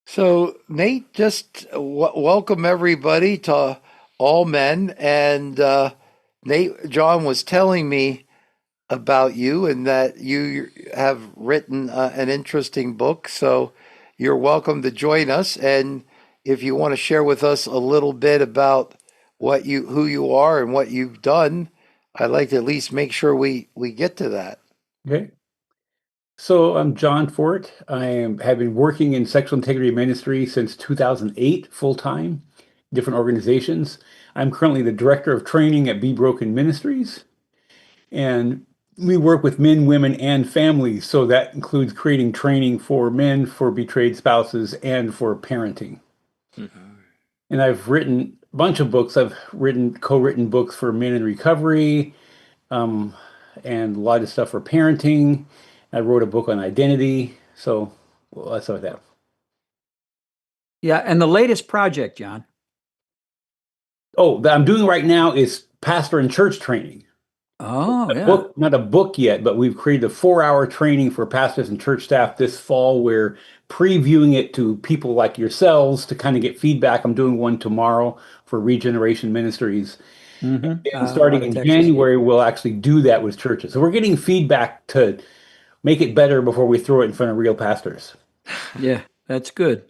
So, Nate, just welcome everybody to All Men. And Nate, John was telling me about you and that you have written an interesting book. So, you're welcome to join us. And if you want to share with us a little bit about who you are and what you've done, I'd like to at least make sure we get to that. Okay. So I'm John Fort. Have been working in sexual integrity ministry since 2008, full time, different organizations. I'm currently the director of training at Be Broken Ministries, and we work with men, women, and families. So that includes creating training for men, for betrayed spouses, and for parenting. And I've written a bunch of books. I've co-written books for men in recovery, um, and a lot of stuff for parenting. I wrote a book on identity. So well, that's what that. Yeah, and the latest project, John. Oh, that I'm doing right now is pastor and church training. Oh, A yeah. book, not a book yet, but we've created a 4-hour training for pastors and church staff this fall. We're previewing it to people like yourselves to kind of get feedback. I'm doing one tomorrow for Regeneration Ministries. And Out starting of in Texas. January, we'll actually do that with churches. So we're getting feedback to make it better before we throw it in front of real pastors. Yeah, that's good.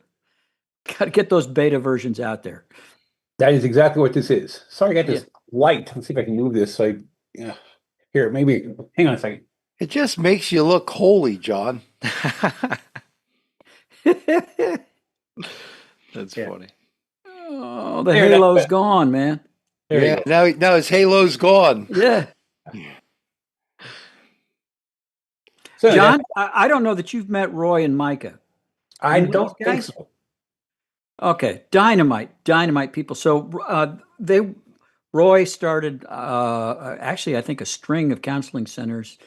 Got to get those beta versions out there. That is exactly what this is. Sorry, I got Yeah. this light. Let's see if I can move this. Yeah. Here, maybe. Hang on a second. It just makes you look holy, John. That's Yeah. funny. Oh, the There, that's halo's better. gone, man. There you Yeah, go. now his halo's gone. Yeah. So that John, I don't know that you've met Roy and Micah. I You know these don't think guys? so. Okay, dynamite people. So Roy started actually, I think, a string of counseling centers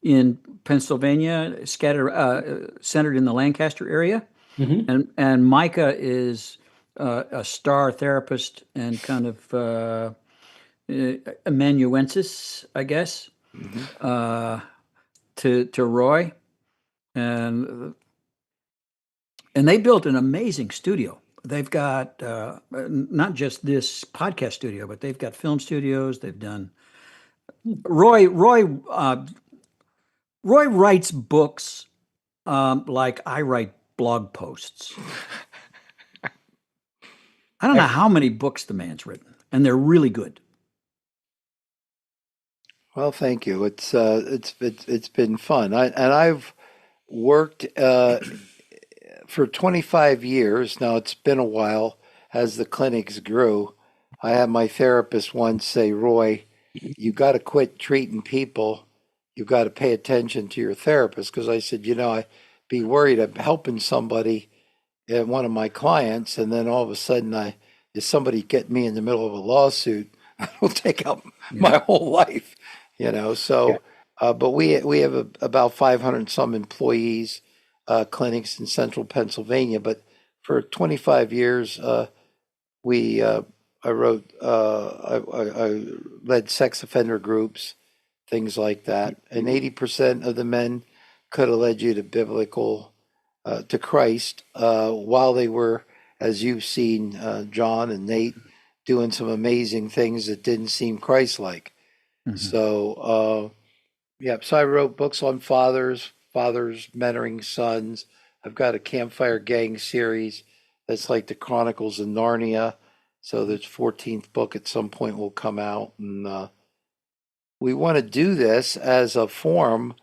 in Pennsylvania, centered in the Lancaster area, Hmm. and Micah is a star therapist and kind of amanuensis, I guess, Mhm. uh, to Roy, and and they built an amazing studio. They've got not just this podcast studio, but they've got film studios. They've done Roy. Roy writes books like I write blog posts. I don't know how many books the man's written, and they're really good. Well, thank you. It's been fun. I've worked for 25 years now. It's been a while as the clinics grew. I had my therapist once say, "Roy, you got to quit treating people. You've got to pay attention to your therapist." Because I said, I'd be worried of helping somebody, one of my clients, and then all of a sudden, if somebody get me in the middle of a lawsuit, it'll take out Yeah. my whole life, Yeah. So, but we have about 500 and some employees, clinics in central Pennsylvania. But for 25 years, we I wrote, I led sex offender groups, things like that, and 80% of the men could have led you to to Christ, while they were, as you've seen, John and Nate, doing some amazing things that didn't seem Christ-like. Mhm. So, yeah, so I wrote books on fathers mentoring sons. I've got a Campfire Gang series that's like the Chronicles of Narnia. So the 14th book at some point will come out, and we want to do this as a forum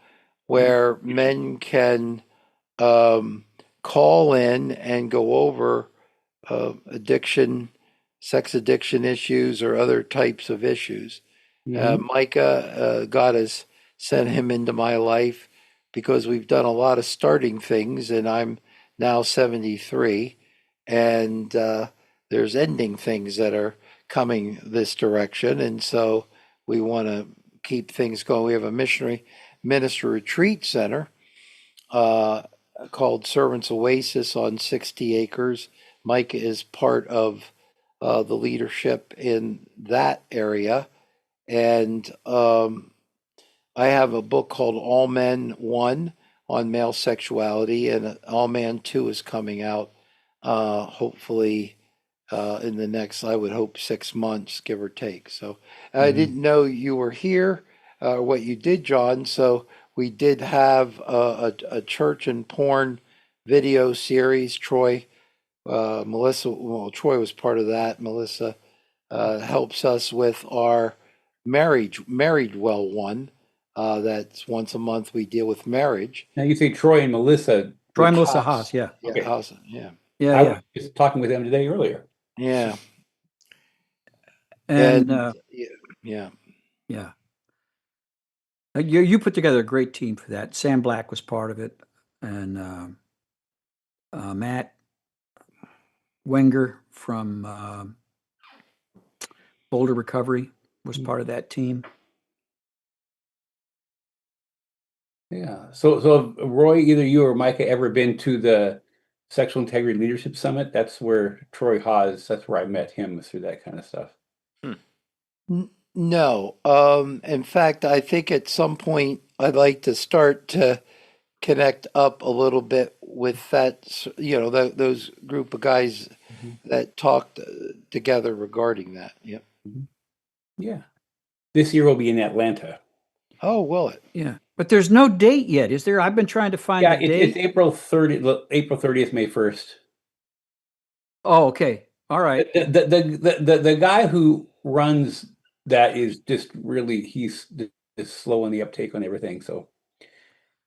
where men can um, call in and go over addiction, sex addiction issues, or other types of issues. Hmm. Micah, God has sent him into my life because we've done a lot of starting things, and I'm now 73, and there's ending things that are coming this direction, and so we want to keep things going. We have a missionary minister retreat center uh, called Servants Oasis on 60 acres. Micah is part of the leadership in that area, and I have a book called All Men One on male sexuality, and All Man Two is coming out hopefully in the next, I would hope, 6 months, give or take. So I didn't know you were here, what you did, John. So we did have a church and porn video series. Melissa, well, Troy was part of that. Melissa helps us with our married well one. That's once a month we deal with marriage. Now you say Troy and Melissa. Troy Melissa Haas, yeah. Yeah, Okay. Haas, yeah, Yeah, I yeah. was just talking with them today earlier. yeah, And yeah. yeah. You put together a great team for that. Sam Black was part of it, and Matt Wenger from Boulder Recovery was part of that team. Yeah. So Roy, either you or Micah ever been to the Sexual Integrity Leadership Summit? That's where Troy Haas, that's where I met him, through that kind of stuff. No. In fact, I think at some point I'd like to start to connect up a little bit with that, those group of guys that talked together regarding that. Yep. Yeah. This year we'll be in Atlanta. Oh, will it? Yeah. But there's no date yet, is there? I've been trying to find Yeah, the date. it's April 30th, May 1st. Oh, okay. All right. The guy who runs that is just really, he's just slow on the uptake on everything. So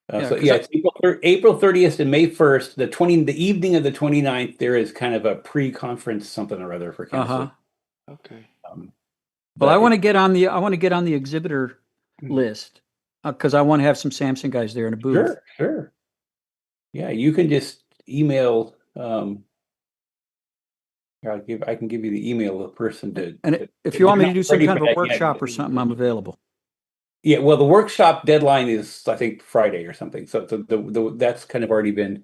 it's April 30th to May 1st. The evening of the 29th, there is kind of a pre-conference something or other for counselors. Okay. Well, I want to get on the exhibitor list because I want to have some Samson guys there in a booth. Sure. Yeah, you can just email. I can give you the email of the person to. And if you want me to do some kind of a workshop or something, I'm available. Yeah, well, the workshop deadline is, I think, Friday or something. So that's kind of already been.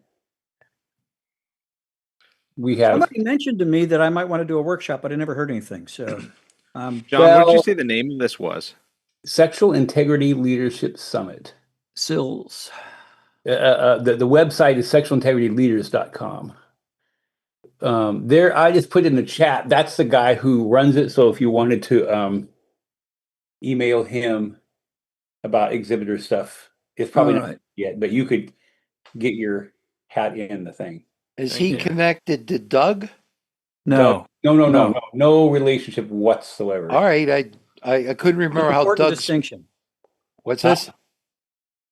Somebody mentioned to me that I might want to do a workshop, but I never heard anything. So, John, what did you say the name of this was? Sexual Integrity Leadership Summit. SILS. The website is sexualintegrityleaders.com. There, I just put in the chat. That's the guy who runs it. So if you wanted to email him about exhibitor stuff, it's probably not yet, but you could get your hat in the thing. Is he connected to Doug? No. No relationship whatsoever. All right, I couldn't remember how Doug's distinction. What's this?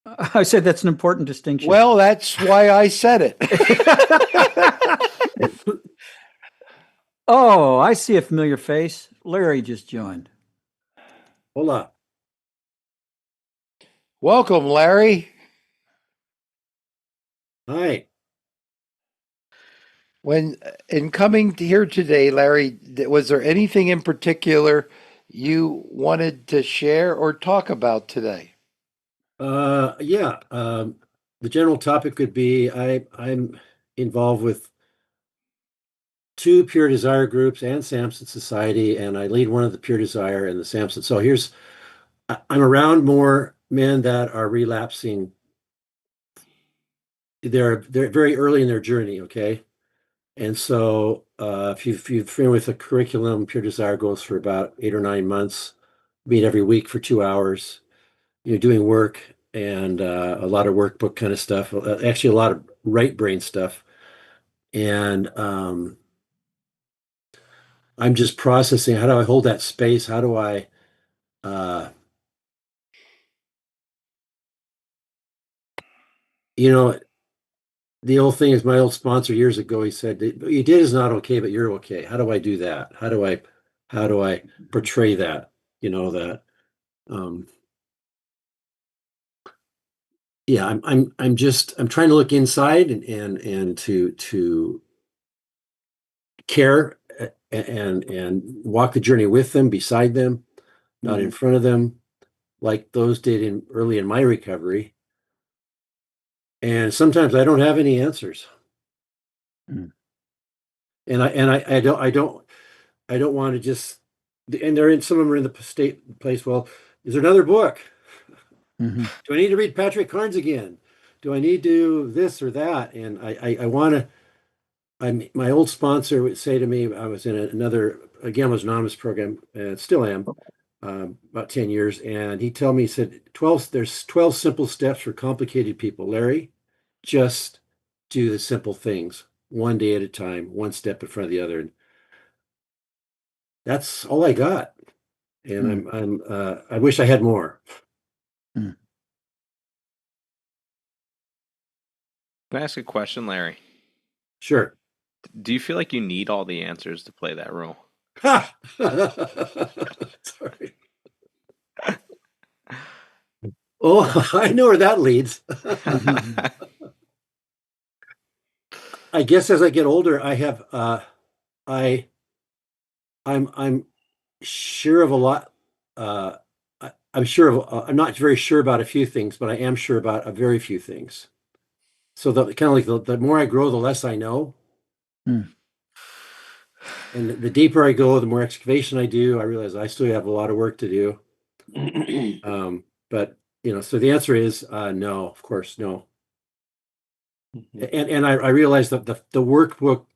I said that's an important distinction. Well, that's why I said it. Oh, I see a familiar face. Larry just joined. Hold on. Welcome, Larry. Hi. When in coming to here today, Larry, was there anything in particular you wanted to share or talk about today? Yeah. The general topic could be I'm involved with 2 Pure Desire groups and Samson Society, and I lead one of the Pure Desire and the Samson. So I'm around more men that are relapsing. They're very early in their journey, okay? And so if you're familiar with the curriculum, Pure Desire goes for about 8 or 9 months, meet every week for 2 hours, doing work and a lot of workbook kind of stuff, actually a lot of right brain stuff. And I'm just processing, how do I hold that space? How do I the old thing is, my old sponsor years ago, he said, what you did is not okay, but you're okay. How do I do that? How do I portray that? That yeah, I'm trying to look inside and to care and walk the journey with them, beside them, not in front of them, like those did early in my recovery. And sometimes I don't have any answers. And I don't want to just, and some of them are in the place. Well, is there another book? Mm-hmm. Do I need to read Patrick Carnes again? Do I need to do this or that? And I want to my old sponsor would say to me, I was in another, again, was an anonymous program, and still am, about 10 years. And he told me, he said, there's 12 simple steps for complicated people. Larry, just do the simple things one day at a time, one step in front of the other. And that's all I got. And I wish I had more. Mm. Can I ask a question, Larry? Sure. Do you feel like you need all the answers to play that role? Ha! Sorry. Oh, I know where that leads. I guess as I get older, I have I'm sure of a lot. I'm sure of. I'm not very sure about a few things, but I am sure about a very few things. So the kind of like the more I grow, the less I know. Mm. And the deeper I go, the more excavation I do. I realize I still have a lot of work to do. But so the answer is no, of course, no. And I realize that the workbook,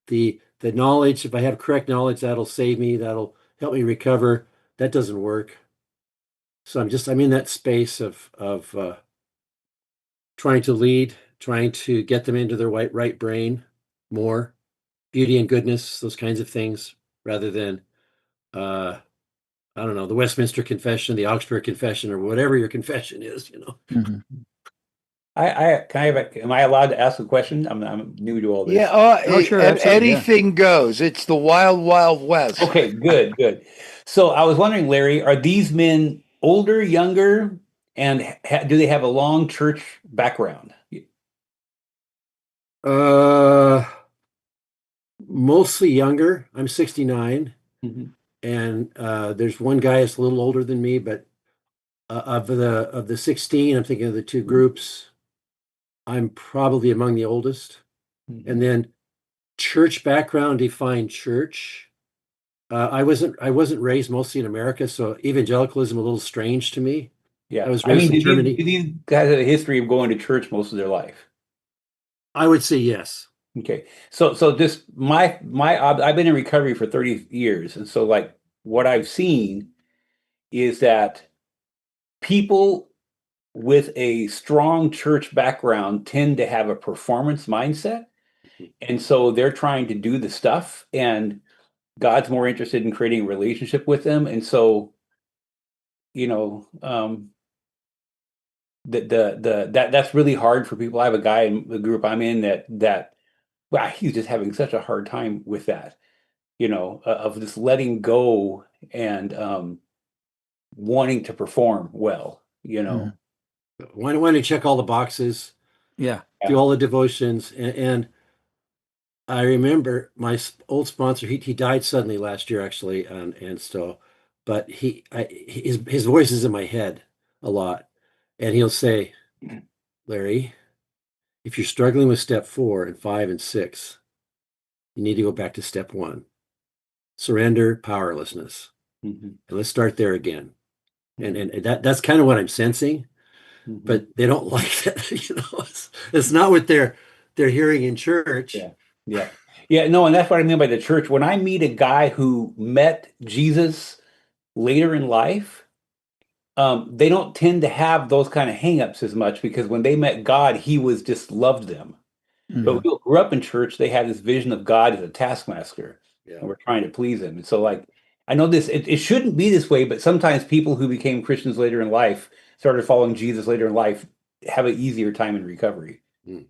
the knowledge, if I have correct knowledge, that'll save me, that'll help me recover. That doesn't work. So I'm in that space of trying to lead, trying to get them into their right brain more, beauty and goodness, those kinds of things, rather than I don't know, the Westminster Confession, the Augsburg Confession, or whatever your confession is, Mhm. Am I allowed to ask a question? I'm new to all this. Yeah, Oh, sure, absolutely, yeah. anything goes. It's the wild, wild west. Okay, good. So I was wondering, Larry, are these men older, younger, and do they have a long church background? Mostly younger. I'm 69, Mhm. and there's one guy that's a little older than me, but of the 16, I'm thinking of the two groups, I'm probably among the oldest. Mhm. And then church background, define church. I wasn't raised mostly in America, so evangelicalism a little strange to me. Yeah. I was I raised mean, in do Germany. these guys have a history of going to church most of their life? I would say yes. Okay. So just I've been in recovery for 30 years. And so like what I've seen is that people with a strong church background tend to have a performance mindset. And so they're trying to do the stuff, and God's more interested in creating a relationship with them. And so, that's really hard for people. I have a guy in the group I'm in that wow, he's just having such a hard time with that, of just letting go and wanting to perform well. Mhm. When to check all the boxes, Yeah. do all the devotions, and I remember my old sponsor. He died suddenly last year, actually, and so, but his voice is in my head a lot, and he'll say, "Larry, if you're struggling with step 4 and 5 and 6, you need to go back to step 1, surrender, powerlessness, Mhm. and let's start there again." And that's kind of what I'm sensing, Mhm. but they don't like that. It's not what they're hearing in church. Yeah. No, and that's what I mean by the church. When I meet a guy who met Jesus later in life, they don't tend to have those kind of hangups as much because when they met God, he was just loved them. But when Mhm. people grew up in church, they had this vision of God as a taskmaster, Yeah. and we're trying to please him. And so, like, I know it shouldn't be this way, but sometimes people who became Christians later in life, started following Jesus later in life, have an easier time in recovery. Mm.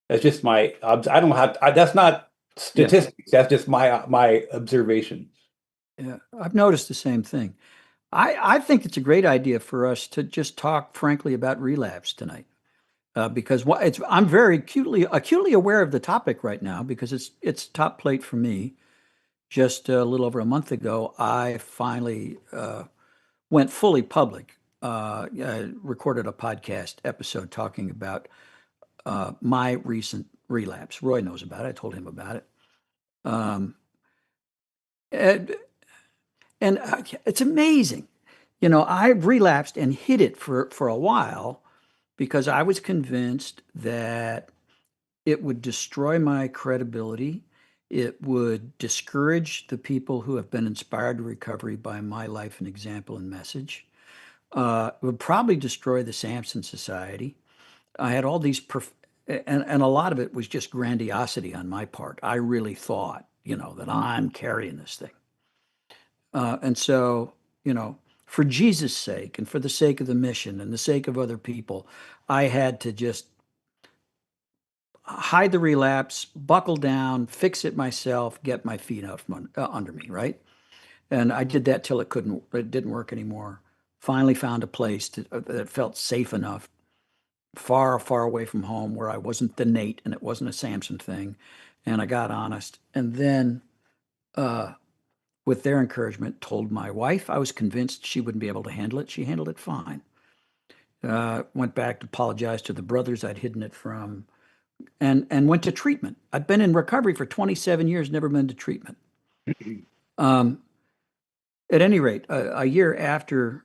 That's just I don't have, that's not Yeah. statistics. That's just my observation. Yeah. I've noticed the same thing. I think it's a great idea for us to just talk frankly about relapse tonight. Because I'm very acutely aware of the topic right now because it's top plate for me. Just a little over a month ago, I finally went fully public. Recorded a podcast episode talking about my recent relapse. Roy knows about it. I told him about it. Um, and it's amazing. I relapsed and hid it for a while because I was convinced that it would destroy my credibility. It would discourage the people who have been inspired to recovery by my life and example and message. It would probably destroy the Samson Society. I had all these, and a lot of it was just grandiosity on my part. I really thought, that I'm carrying this thing. And so, for Jesus' sake and for the sake of the mission and the sake of other people, I had to just hide the relapse, buckle down, fix it myself, get my feet out from under me, right? And I did that till it didn't work anymore. Finally found a place that felt safe enough, far, far away from home, where I wasn't the Nate and it wasn't a Samson thing. And I got honest. And then, with their encouragement, told my wife. I was convinced she wouldn't be able to handle it. She handled it fine. Went back to apologize to the brothers I'd hidden it from, and went to treatment. I'd been in recovery for 27 years, never been to treatment. At any rate, a year after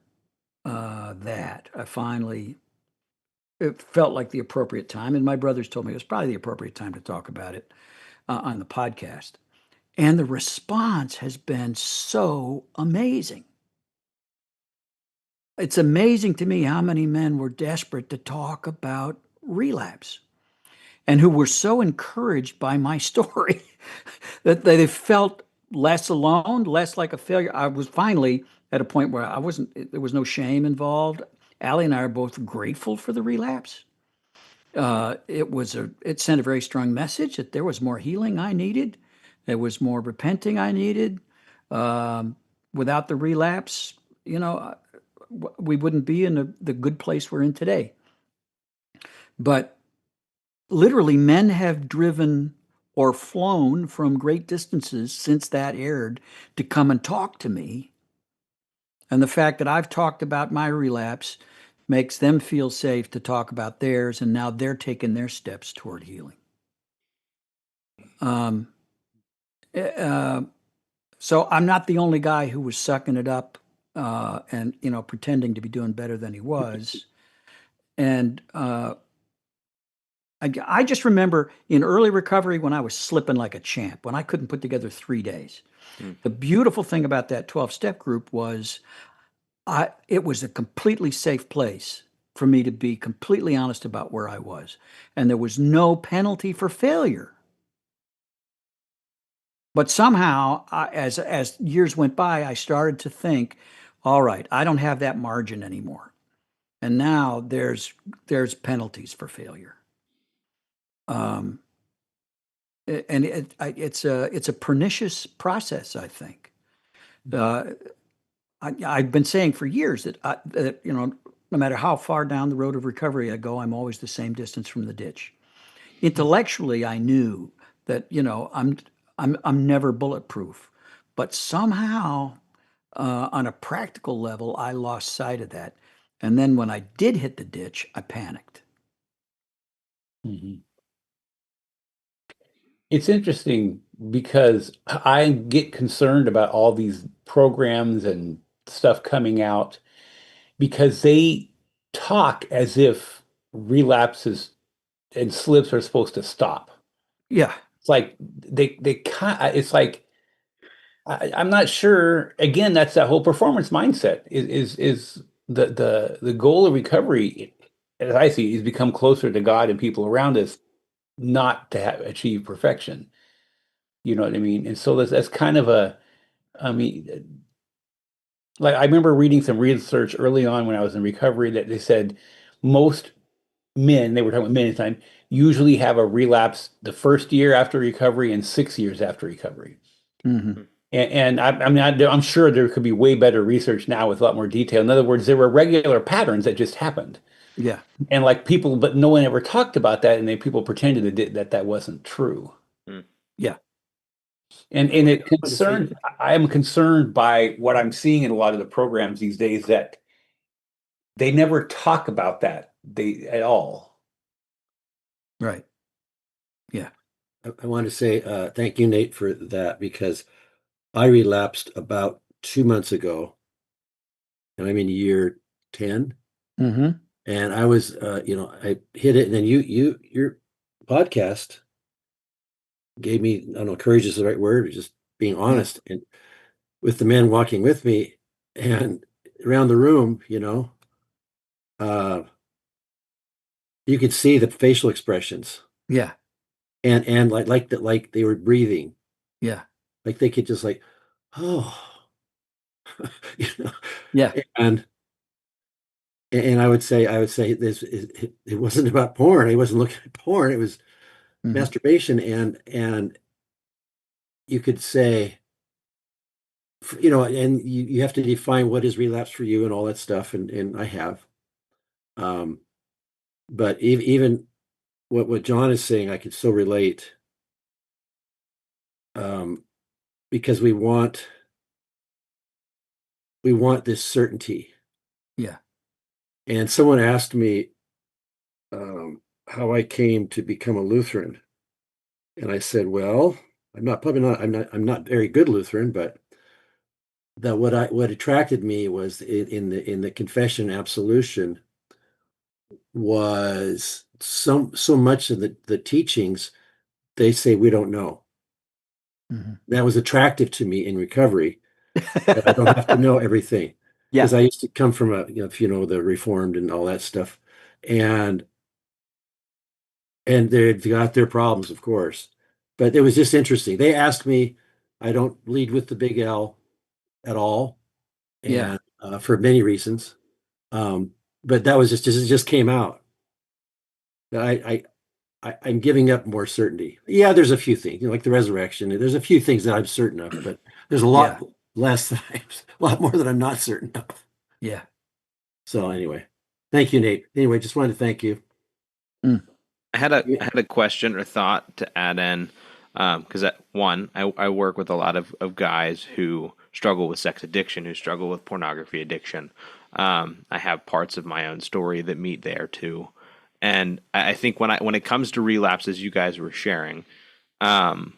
that, it felt like the appropriate time. And my brothers told me it was probably the appropriate time to talk about it on the podcast. And the response has been so amazing. It's amazing to me how many men were desperate to talk about relapse and who were so encouraged by my story that they felt less alone, less like a failure. I was finally at a point where there was no shame involved. Allie and I are both grateful for the relapse. It sent a very strong message that there was more healing I needed. There was more repenting I needed. Without the relapse, we wouldn't be in the good place we're in today. But literally, men have driven or flown from great distances since that aired to come and talk to me. And the fact that I've talked about my relapse makes them feel safe to talk about theirs, and now they're taking their steps toward healing. So I'm not the only guy who was sucking it up and pretending to be doing better than he was. And I just remember in early recovery when I was slipping like a champ, when I couldn't put together 3 days. The beautiful thing about that 12-step group was it was a completely safe place for me to be completely honest about where I was. And there was no penalty for failure. But somehow, as years went by, I started to think, all right, I don't have that margin anymore. And now there's penalties for failure. And it's a pernicious process, I think. I've been saying for years that no matter how far down the road of recovery I go, I'm always the same distance from the ditch. Intellectually, I knew that I'm never bulletproof, but somehow on a practical level, I lost sight of that. And then when I did hit the ditch, I panicked. Mm-hmm. It's interesting because I get concerned about all these programs and stuff coming out because they talk as if relapses and slips are supposed to stop. Yeah. It's like it's like I'm not sure. Again, that's that whole performance mindset is the goal of recovery, as I see, is become closer to God and people around us, not to achieve perfection. You know what I mean? And so that's kind of I mean, like I remember reading some research early on when I was in recovery that they said most men, they were talking about men at the time, usually have a relapse the first year after recovery and 6 years after recovery. Mm-hmm. And I'm sure there could be way better research now with a lot more detail. In other words, there were regular patterns that just happened. Yeah. And like people, but no one ever talked about that, and then people pretended that wasn't true. Yeah. And I am concerned by what I'm seeing in a lot of the programs these days that they never talk about that at all. Right. Yeah. I want to say thank you, Nate, for that, because I relapsed about 2 months ago, and I'm in year 10. Mm-hmm. And I was, I hit it, and then you're podcast gave me, I don't know, courage is the right word, or just being honest, and with the men walking with me and around the room, you could see the facial expressions, Yeah. and like that, like they were breathing, Yeah. like they could just like, oh, you know, Yeah. and I would say this it wasn't about porn. I wasn't looking at porn. It was Mhm. masturbation, and you could say, and you have to define what is relapse for you and all that stuff, and I have, um, but even what John is saying, I could still relate, um, because we want this certainty. Yeah. And someone asked me, how I came to become a Lutheran, and I said, well, I'm not very good Lutheran, but that what attracted me was in the confession absolution was so much of the teachings. They say we don't know. Mhm. That was attractive to me in recovery, that I don't have to know everything, Yeah. because I used to come from if you know, the Reformed and all that stuff, and they've got their problems, of course, but it was just interesting. They asked me, I don't lead with the big L at all, Yeah. and for many reasons, um, but that was just it just came out that I'm giving up more certainty. Yeah, there's a few things, like the resurrection. There's a few things that I'm certain of, but there's a Yeah. lot less a lot more that I'm not certain of. Yeah. So anyway, thank you, Nate. Anyway, just wanted to thank you. I had a question or thought to add in, because I work with a lot of guys who struggle with sex addiction, who struggle with pornography addiction. I have parts of my own story that meet there too, and I think when it comes to relapse, as you guys were sharing, the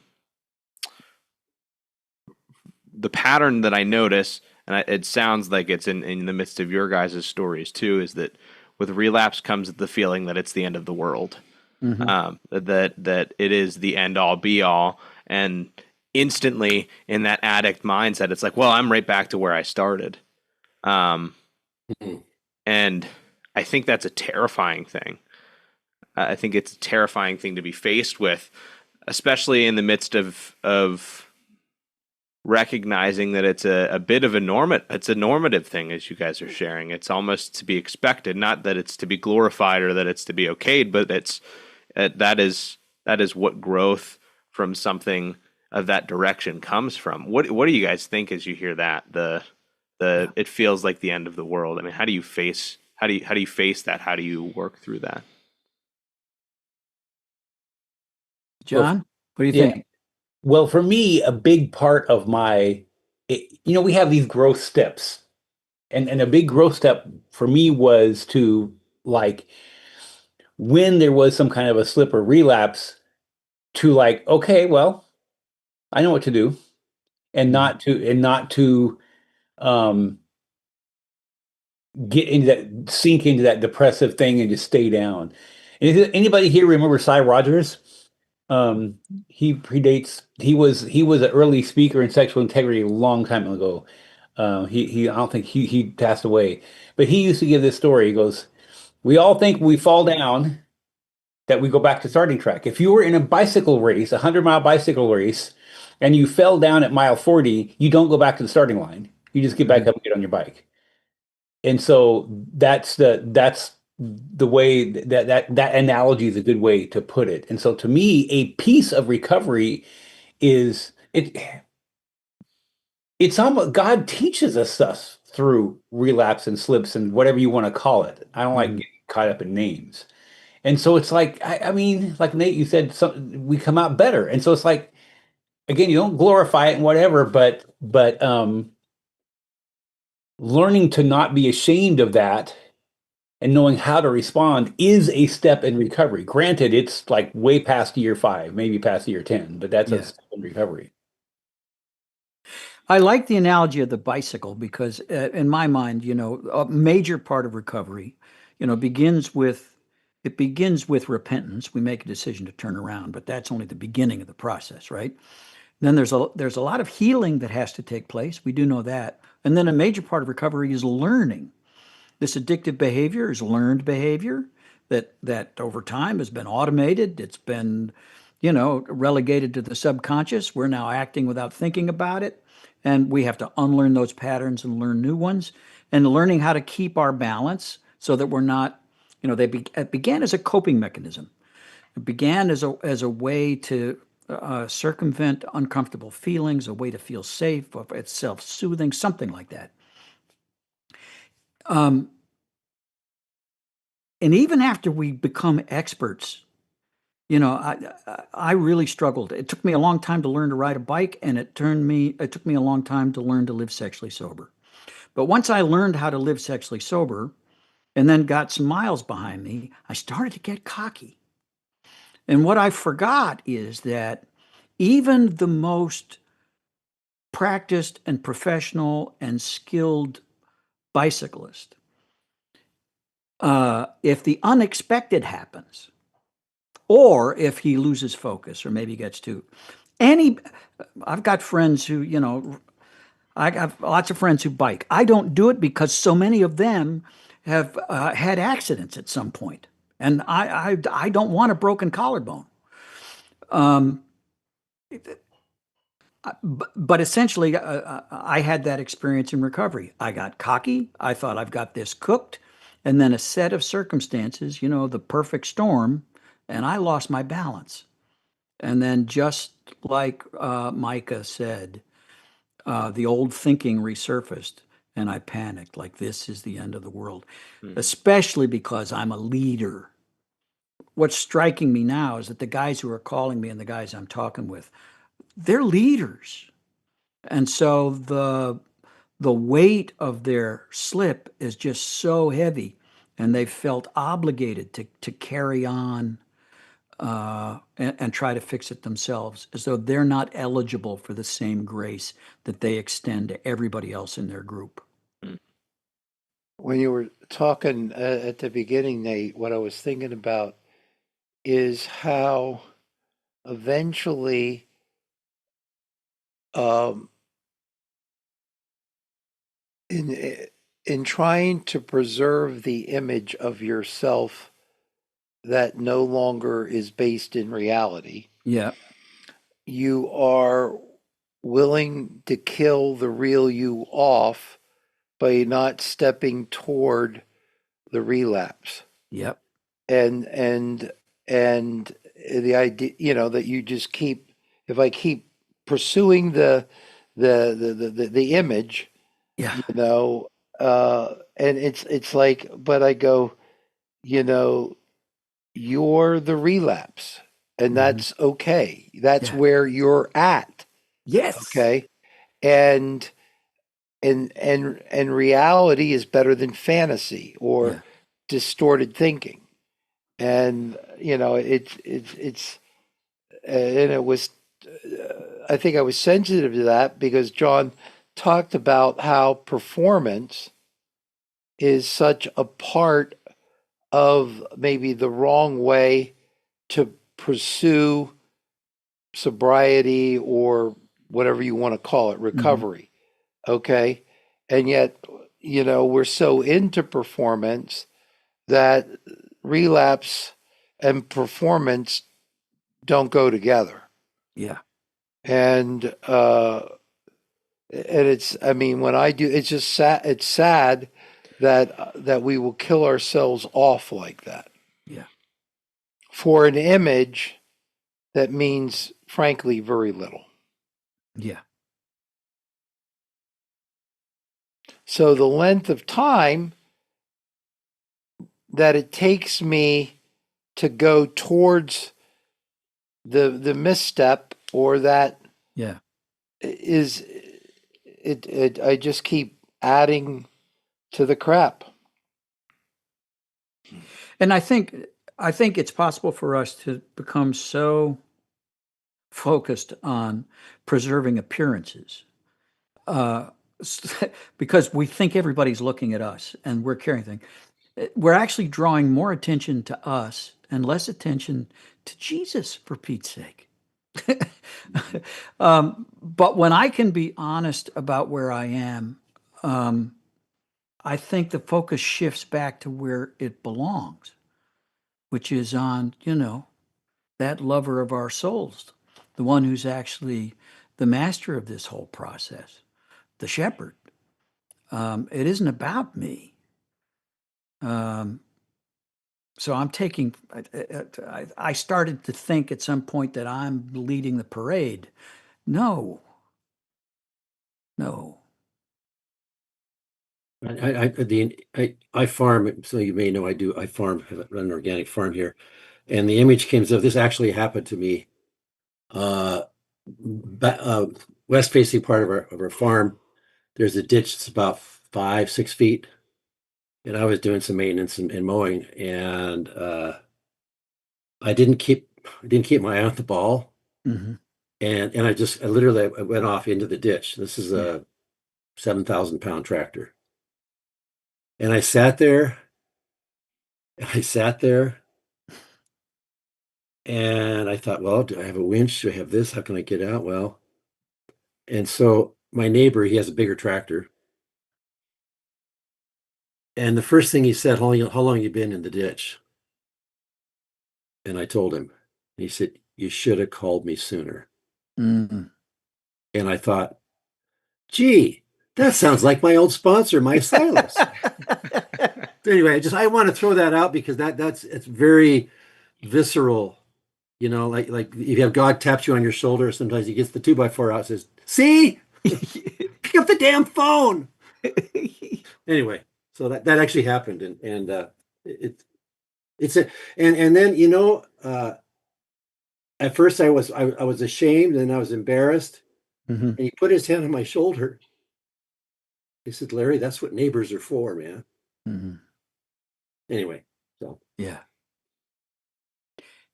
pattern that I notice, and it sounds like it's in the midst of your guys' stories too, is that with relapse comes the feeling that it's the end of the world, that it is the end all be all, and instantly in that addict mindset, it's like, well, I'm right back to where I started, and I think that's a terrifying thing. I think it's a terrifying thing to be faced with, especially in the midst of recognizing that it's a bit of it's a normative thing, as you guys are sharing. It's almost to be expected, not that it's to be glorified or that it's to be okayed, but that is what growth from something of that direction comes from. What do you guys think as you hear that? It feels like the end of the world. I mean, how do you face that? How do you work through that? John, what do you Yeah. think? Well, for me, a big part of we have these growth steps, and a big growth step for me was to, like, when there was some kind of a slip or relapse, to, like, okay, well, I know what to do, and not to um get into that, sink into that depressive thing and just stay down. And if anybody here remember Cy Rogers? Um, he was an early speaker in sexual integrity a long time ago. I don't think he passed away, but he used to give this story. He goes, "We all think we fall down, that we go back to starting track. If you were in a bicycle race, 100-mile bicycle race, and you fell down at mile 40, you don't go back to the starting line. You just get back up and get on your bike." And so that's the way that analogy is a good way to put it. And so to me, a piece of recovery is it's almost God teaches us stuff through relapse and slips and whatever you want to call it. I don't like getting caught up in names. And so it's like, I mean, like Nate, you said, we come out better. And so it's like, again, you don't glorify it and whatever, but learning to not be ashamed of that and knowing how to respond is a step in recovery. Granted, it's like way past year 5, maybe past year 10, but that's a Yeah. step in recovery. I like the analogy of the bicycle because, in my mind, a major part of recovery, begins with it begins with repentance. We make a decision to turn around, but that's only the beginning of the process, right? Then there's a lot of healing that has to take place. We do know that. And then a major part of recovery is learning. This addictive behavior is learned behavior that over time has been automated. It's been, relegated to the subconscious. We're now acting without thinking about it. And we have to unlearn those patterns and learn new ones. And learning how to keep our balance so that we're not, it began as a coping mechanism. It began as a way to circumvent uncomfortable feelings, a way to feel safe. It's self-soothing, something like that. Um, and even after we become experts, I really struggled. It took me a long time to learn to ride a bike, and it took me a long time to learn to live sexually sober. But once I learned how to live sexually sober, and then got some miles behind me, I started to get cocky. And what I forgot is that even the most practiced and professional and skilled bicyclist, if the unexpected happens, or if he loses focus, or maybe gets too, I've got friends who, I have lots of friends who bike. I don't do it because so many of them have had accidents at some point, and I don't want a broken collarbone. But essentially, I had that experience in recovery. I got cocky. I thought I've got this cooked. And then a set of circumstances, the perfect storm, and I lost my balance. And then just like Micah said, the old thinking resurfaced and I panicked like this is the end of the world, especially because I'm a leader. What's striking me now is that the guys who are calling me and the guys I'm talking with, they're leaders. And so the weight of their slip is just so heavy, and they felt obligated to carry on and try to fix it themselves, as though they're not eligible for the same grace that they extend to everybody else in their group. When you were talking at the beginning, Nate, what I was thinking about is how eventually um, in trying to preserve the image of yourself that no longer is based in reality, Yeah, you are willing to kill the real you off by not stepping toward the relapse. yep, And the idea, that you just keep, if I keep pursuing the image, yeah, and it's like, but I go, you know you're the relapse, and that's okay. That's yeah, where you're at. yes, Okay. And and reality is better than fantasy or yeah, distorted thinking. And it's and it was I think I was sensitive to that because John talked about how performance is such a part of maybe the wrong way to pursue sobriety or whatever you want to call it, recovery. Okay. And yet, we're so into performance that relapse and performance don't go together. yeah. And it's, I mean, when I do, it's just sad. It's sad that we will kill ourselves off like that Yeah. for an image that means, frankly, very little. Yeah. So the length of time that it takes me to go towards the misstep or that Yeah. is it I just keep adding to the crap. And I think it's possible for us to become so focused on preserving appearances, uh, because we think everybody's looking at us and we're carrying things. we're actually drawing more attention to us and less attention to Jesus, for Pete's sake. But when I can be honest about where I am, I think the focus shifts back to where it belongs, which is on, that lover of our souls, the one who's actually the master of this whole process, the shepherd. It isn't about me. So I'm taking, I started to think at some point that I'm leading the parade. No. I farm, so you may know I farm, run an organic farm here. And the image came, so this actually happened to me. West facing part of our farm, there's a ditch that's about 5-6 feet. And I was doing some maintenance and mowing, and I didn't keep my eye on the ball. Mm-hmm. And I literally went off into the ditch. This is a 7,000-pound tractor. And I sat there, and I thought, well, do I have a winch? Do I have this? How can I get out? Well, and so my neighbor, he has a bigger tractor. And the first thing he said, how long you been in the ditch? And I told him. And he said, you should have called me sooner. Mm-hmm. And I thought, gee, that sounds like my old sponsor, my Silas. Anyway, I want to throw that out because it's very visceral. Like if you have God taps you on your shoulder, sometimes he gets the 2x4 out and says, see, pick up the damn phone. Anyway, so that actually happened. And then, at first I was ashamed and I was embarrassed. Mm-hmm. And he put his hand on my shoulder. He said, Larry, that's what neighbors are for, man. Mm-hmm. Anyway, so. Yeah.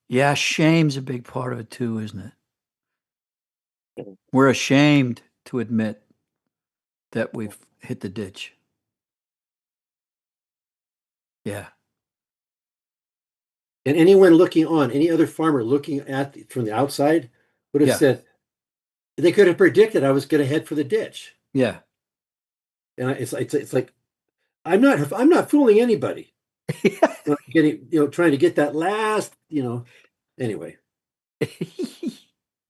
Yeah, shame's a big part of it too, isn't it? We're ashamed to admit that we've hit the ditch. Yeah. And anyone looking on, any other farmer looking at from the outside would have said, they could have predicted I was going to head for the ditch. Yeah. And it's like, I'm not fooling anybody. Trying to get that last, anyway.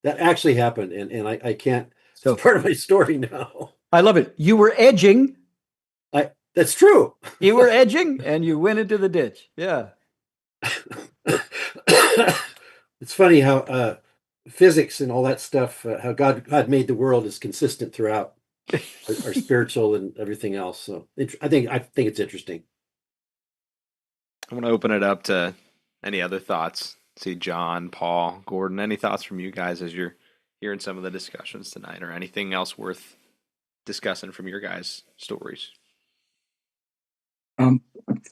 That actually happened, and I can't. So it's part of my story now. I love it. You were edging. That's true. You were edging, and you went into the ditch. Yeah. It's funny how physics and all that stuff, how God made the world is consistent throughout our spiritual and everything else. So I think it's interesting. I'm going to open it up to any other thoughts. See John, Paul, Gordon, any thoughts from you guys as you're hearing some of the discussions tonight, or anything else worth discussing from your guys' stories?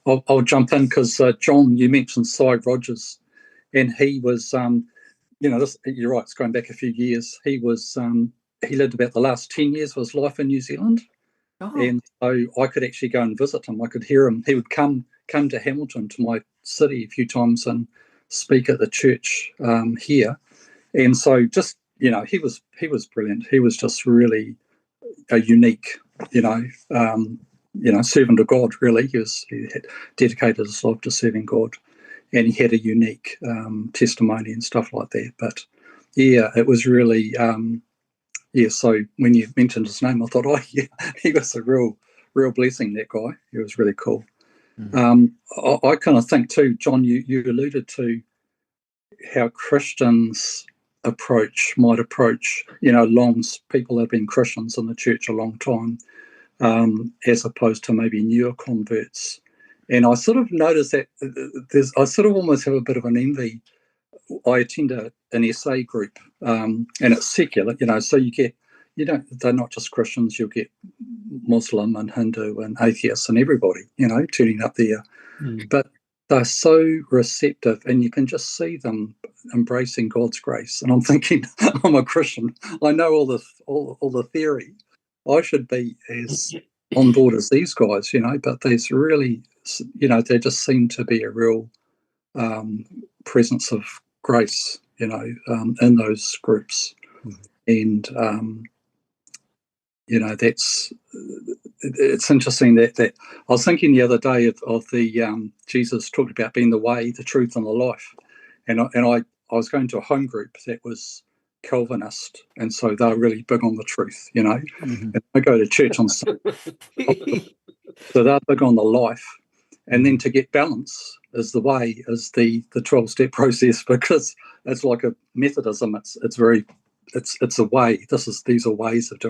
I'll jump in because John, you mentioned Cy Rogers, and he was, you're right, it's going back a few years. He was, he lived about the last 10 years of his life in New Zealand, and so I could actually go and visit him. I could hear him. He would come to Hamilton, to my city, a few times and speak at the church here, and so just he was brilliant. He was just really a unique, servant of God. Really, he had dedicated his life to serving God, and he had a unique testimony and stuff like that. But yeah, it was really So when you mentioned his name, I thought, he was a real blessing. That guy, he was really cool. Mm-hmm. I kind of think too, John, you alluded to how Christians might approach, people that have been Christians in the church a long time, as opposed to maybe newer converts. And I sort of noticed that I sort of almost have a bit of an envy. I attend an SA group, and it's secular, so you get, they're not just Christians, you'll get Muslim and Hindu and atheists and everybody, turning up there. But they're so receptive, and you can just see them embracing God's grace. And I'm thinking, I'm a Christian. I know all the theory. I should be as on board as these guys, but there's really, there just seemed to be a real presence of grace, in those groups. And, that's, it's interesting that I was thinking the other day of the, Jesus talked about being the way, the truth, and the life. And I was going to a home group that was Calvinist, and so they're really big on the truth, And I go to church on Sunday, so they're big on the life. And then to get balance is the way, is the 12-step process, because it's like a Methodism. It's a way. These are ways of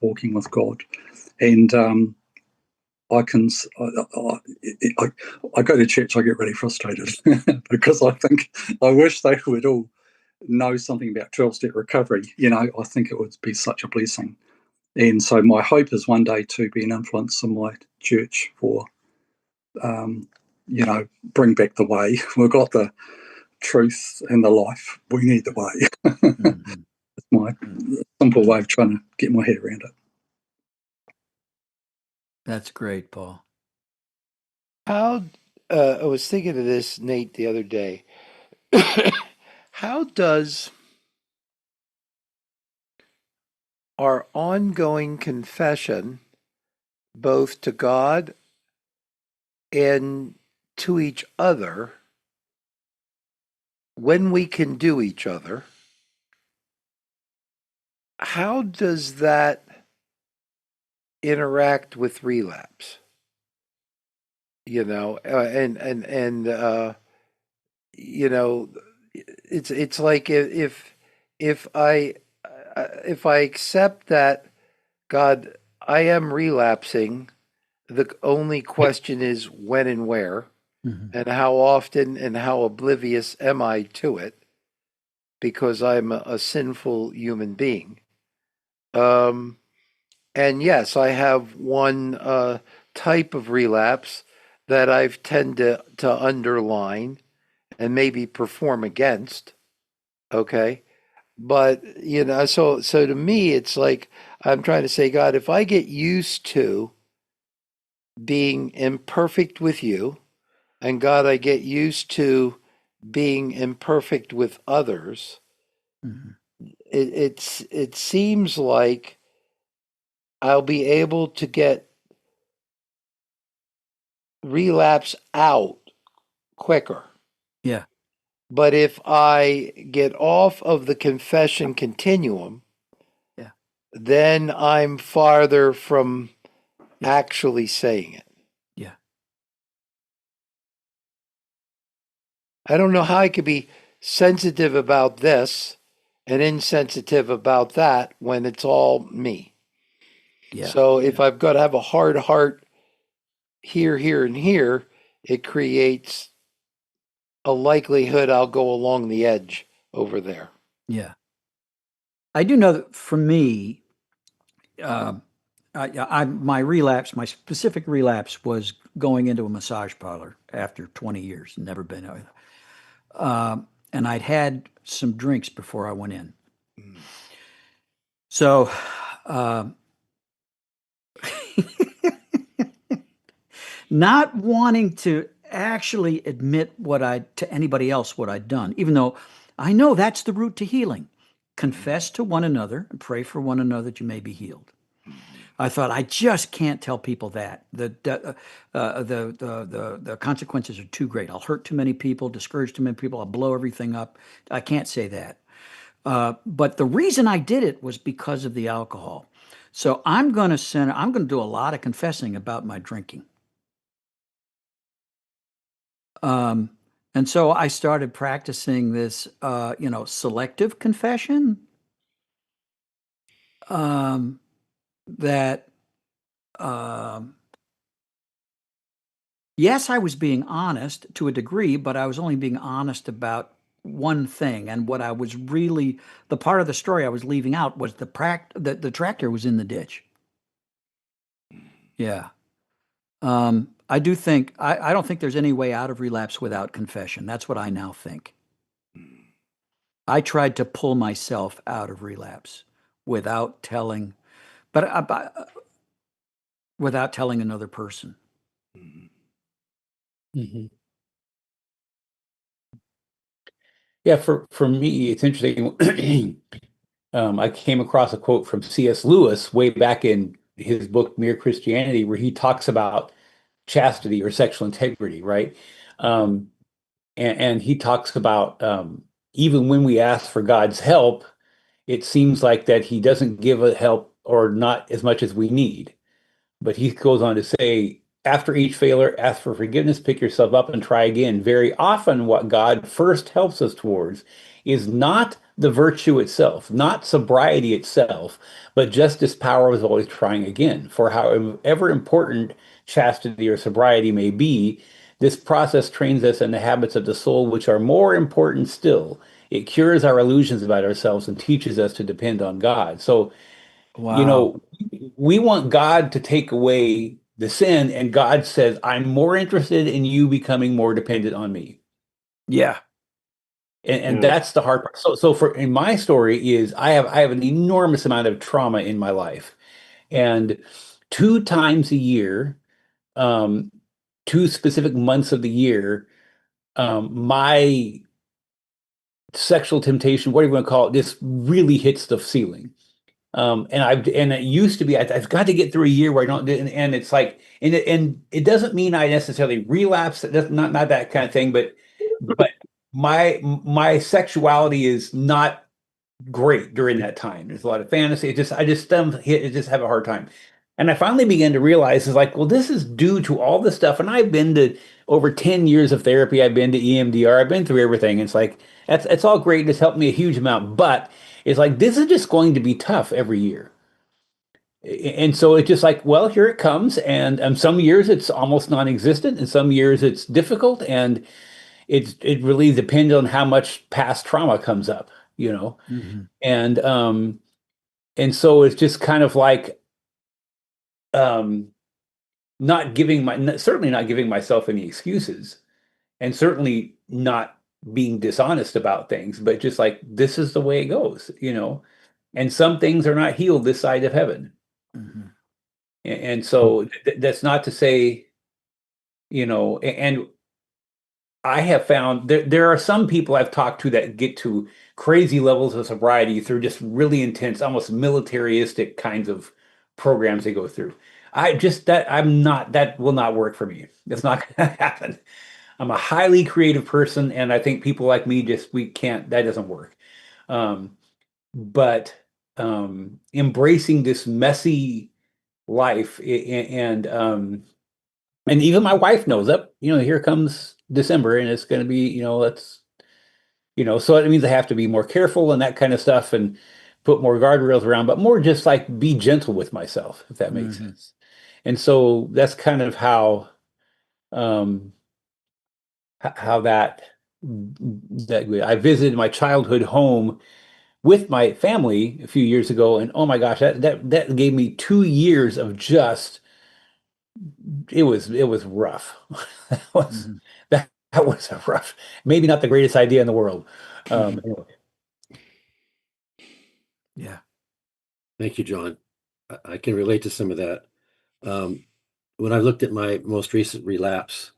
walking with God. And I go to church, I get really frustrated because I wish they would all know something about 12-step recovery. I think it would be such a blessing. And so my hope is one day to be an influence in my church for, bring back the way. We've got the truth and the life. We need the way. It's my simple way of trying to get my head around it. That's great, Paul. I was thinking of this, Nate, the other day. How does our ongoing confession, both to God and to each other, when we can do each other, how does that interact with relapse? It's like if I accept that, God, I am relapsing, the only question is when and where, and how often, and how oblivious am I to it, because I'm a sinful human being. And yes, I have one type of relapse that I've tended to underline and maybe perform against. Okay. But, so to me, it's like I'm trying to say, God, if I get used to being imperfect with you, and God, I get used to being imperfect with others, it seems like I'll be able to get relapse out quicker. Yeah. But if I get off of the confession continuum, then I'm farther from actually saying it. Yeah. I don't know how I could be sensitive about this and insensitive about that when it's all me. Yeah. So if I've got to have a hard heart here, here, and here, it creates a likelihood I'll go along the edge over there. Yeah. I do know that for me, my specific relapse was going into a massage parlor after 20 years, never been. And I'd had some drinks before I went in. So, not wanting to actually admit to anybody else what I'd done, even though I know that's the route to healing. Confess to one another and pray for one another that you may be healed. I thought, I just can't tell people that. The consequences are too great. I'll hurt too many people, discourage too many people. I'll blow everything up. I can't say that. But the reason I did it was because of the alcohol. So I'm going to do a lot of confessing about my drinking. And so I started practicing this, selective confession. That yes, I was being honest to a degree, but I was only being honest about one thing. And what I was really, the part of the story I was leaving out was the tractor was in the ditch. Yeah. I do think, I don't think there's any way out of relapse without confession. That's what I now think. I tried to pull myself out of relapse without telling, but without telling another person. Mhm. Yeah, for me, it's interesting. I came across a quote from C.S. Lewis way back in his book Mere Christianity, where he talks about chastity or sexual integrity, right? Um, and he talks about even when we ask for God's help, it seems like that He doesn't give a help or not as much as we need. But he goes on to say, after each failure, ask for forgiveness, pick yourself up, and try again. Very often, what God first helps us towards is not the virtue itself, not sobriety itself, but just this power of always trying again. For however important chastity or sobriety may be, this process trains us in the habits of the soul, which are more important still. It cures our illusions about ourselves and teaches us to depend on God. So, Wow. we want God to take away the sin, and God says, I'm more interested in you becoming more dependent on me. Yeah. And that's the hard part. So for in my story is I have an enormous amount of trauma in my life. And 2 times a year, um, 2 specific months of the year, my sexual temptation, whatever you want to call it, just really hits the ceiling. And it used to be I've got to get through a year where I don't and it's like and it doesn't mean I necessarily relapse. That's not that kind of thing, but my sexuality is not great during that time. There's a lot of fantasy. I just just have a hard time. And I finally began to realize is like, well, this is due to all the stuff. And I've been to over 10 years of therapy. I've been to EMDR. I've been through everything. It's like it's all great. It's helped me a huge amount. But it's like this is just going to be tough every year. And so it's just like, well, here it comes. And some years it's almost non-existent, and some years it's difficult. And it really depends on how much past trauma comes up, you know. Mm-hmm. And so it's just kind of like um certainly not giving myself any excuses, and certainly not being dishonest about things, but just like this is the way it goes, you know. And some things are not healed this side of heaven. Mm-hmm. And so that's not to say, and I have found there are some people I've talked to that get to crazy levels of sobriety through just really intense, almost militaristic kinds of programs they go through. That will not work for me. That's not going to happen. I'm a highly creative person, and I think people like me we can't, that doesn't work. Um, but embracing this messy life and even my wife knows that, here comes December and it's going to be, so it means I have to be more careful and that kind of stuff and put more guardrails around, but more just like be gentle with myself, if that makes Mm-hmm. sense. And so that's kind of um, how that I visited my childhood home with my family a few years ago. And oh my gosh, that gave me 2 years of just it was rough. That was Mm-hmm. that was a rough, maybe not the greatest idea in the world. Anyway. Yeah. Thank you, John. I can relate to some of that. When I looked at my most recent relapse,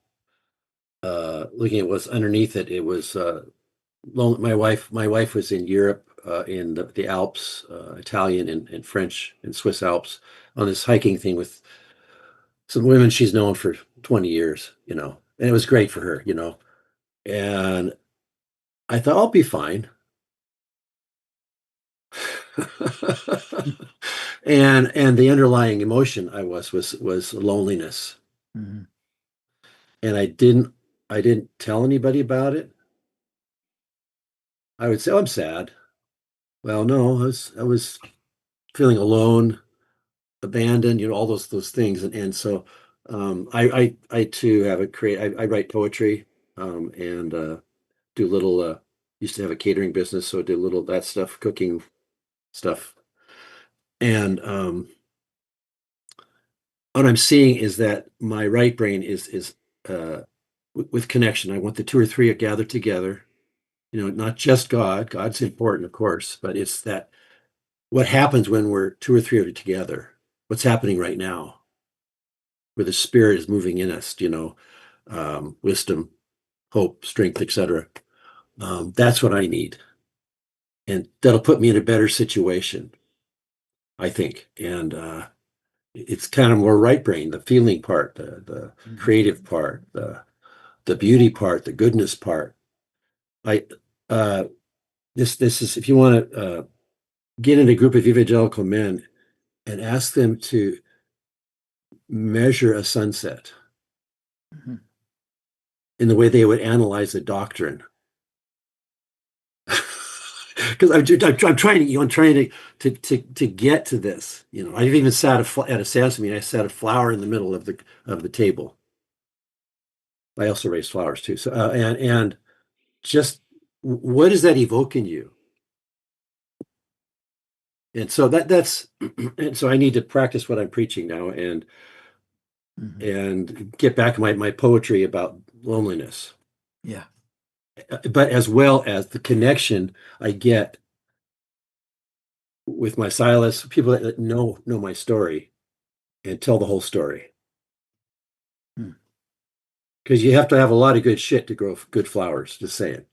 looking at what's underneath it, it was my wife was in Europe, in the Alps, Italian and French and Swiss Alps, on this hiking thing with some women she's known for 20 years, and it was great for her, and I thought I'll be fine. And the underlying emotion was loneliness, Mm-hmm. and I didn't tell anybody about it. I would say, "Oh, I'm sad." Well, no, I was feeling alone, abandoned, all those things. And so I too have I write poetry, and do little used to have a catering business, so I do little that stuff, cooking stuff. And what I'm seeing is that my right brain is with connection. I want the two or three gathered together, not just God. God's important, of course, but it's that what happens when we're two or three are together, what's happening right now. where the Spirit is moving in us, wisdom, hope, strength, etc. That's what I need. And that'll put me in a better situation, I think. And it's kind of more right brain, the feeling part, the creative part, the beauty part, the goodness part. This is, if you want to get in a group of evangelical men and ask them to measure a sunset in the way they would analyze a doctrine. Because I'm trying to get to this. I've even sat at a SAMS meeting. I sat a flower in the middle of the table. I also raise flowers too. So and just what does that evoke in you? And so that's and so I need to practice what I'm preaching now and get back my poetry about loneliness. Yeah. But as well as the connection I get with my Silas, people that know my story and tell the whole story. Because you have to have a lot of good shit to grow good flowers, just saying.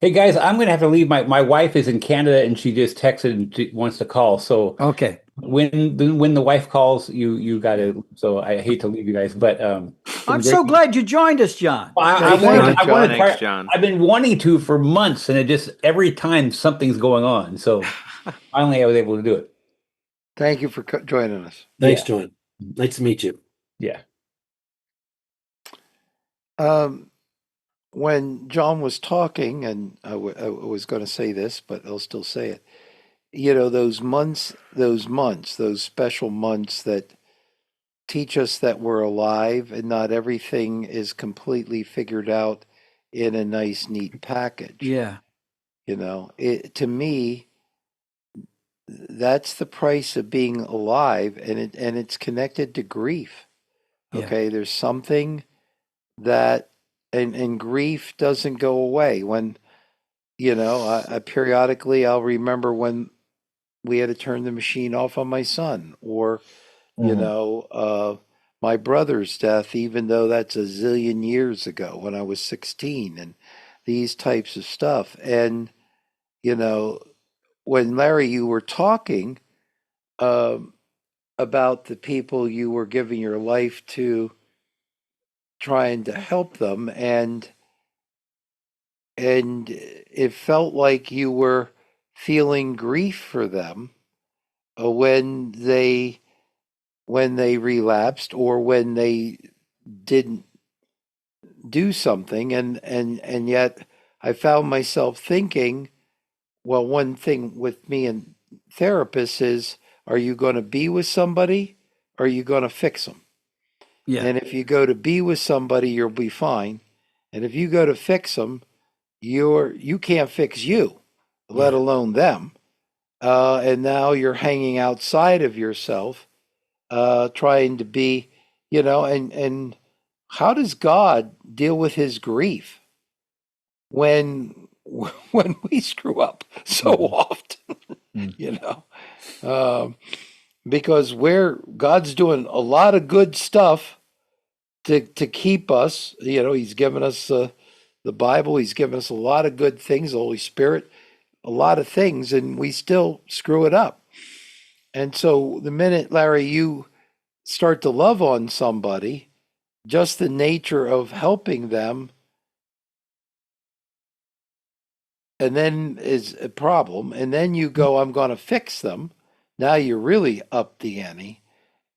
Hey guys, I'm gonna have to leave. My wife is in Canada and she just texted and she wants to call. So Okay. when the wife calls, you gotta. So I hate to leave you guys, but I'm so glad you joined us, John. I Thanks, wanted to John. try. John. I've been wanting to for months, and it just every time something's going on. So finally, I was able to do it. Thank you for joining us. Thanks, John. Nice to meet you. Yeah. When John was talking, and I was going to say this, but I'll still say it. Those special months that teach us that we're alive and not everything is completely figured out in a nice, neat package. Yeah. To me, that's the price of being alive, and it's connected to grief. Okay, Yeah. there's something that, and grief doesn't go away. When I periodically I'll remember when we had to turn the machine off on my son, or my brother's death, even though that's a zillion years ago when I was 16, and these types of stuff. And when Larry, you were talking about the people you were giving your life to, trying to help them, and it felt like you were feeling grief for them when they relapsed or when they didn't do something, and yet I found myself thinking, well, one thing with me and therapists is, are you going to be with somebody or are you going to fix them? Yeah. And if you go to be with somebody, you'll be fine. And if you go to fix them, you can't fix you, let alone them. And now you're hanging outside of yourself, trying to be, and how does God deal with his grief when we screw up so often? Because God's doing a lot of good stuff to keep us. He's given us the Bible. He's given us a lot of good things, the Holy Spirit, a lot of things, and we still screw it up. And so the minute, Larry, you start to love on somebody, just the nature of helping them, and then is a problem. And then you go, I'm going to fix them. Now you're really up the ante.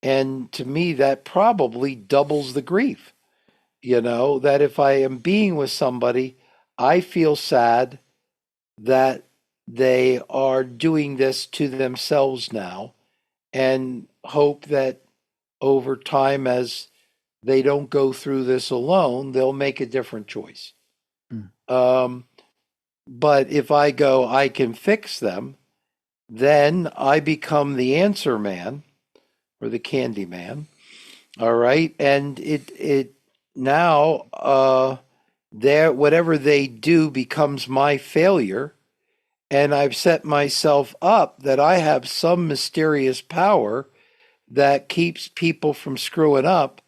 And to me, that probably doubles the grief. That if I am being with somebody, I feel sad that they are doing this to themselves now, and hope that over time, as they don't go through this alone, they'll make a different choice. But if I go, I can fix them, then I become the answer man or the candy man. All right. And it now, whatever they do becomes my failure. And I've set myself up that I have some mysterious power that keeps people from screwing up.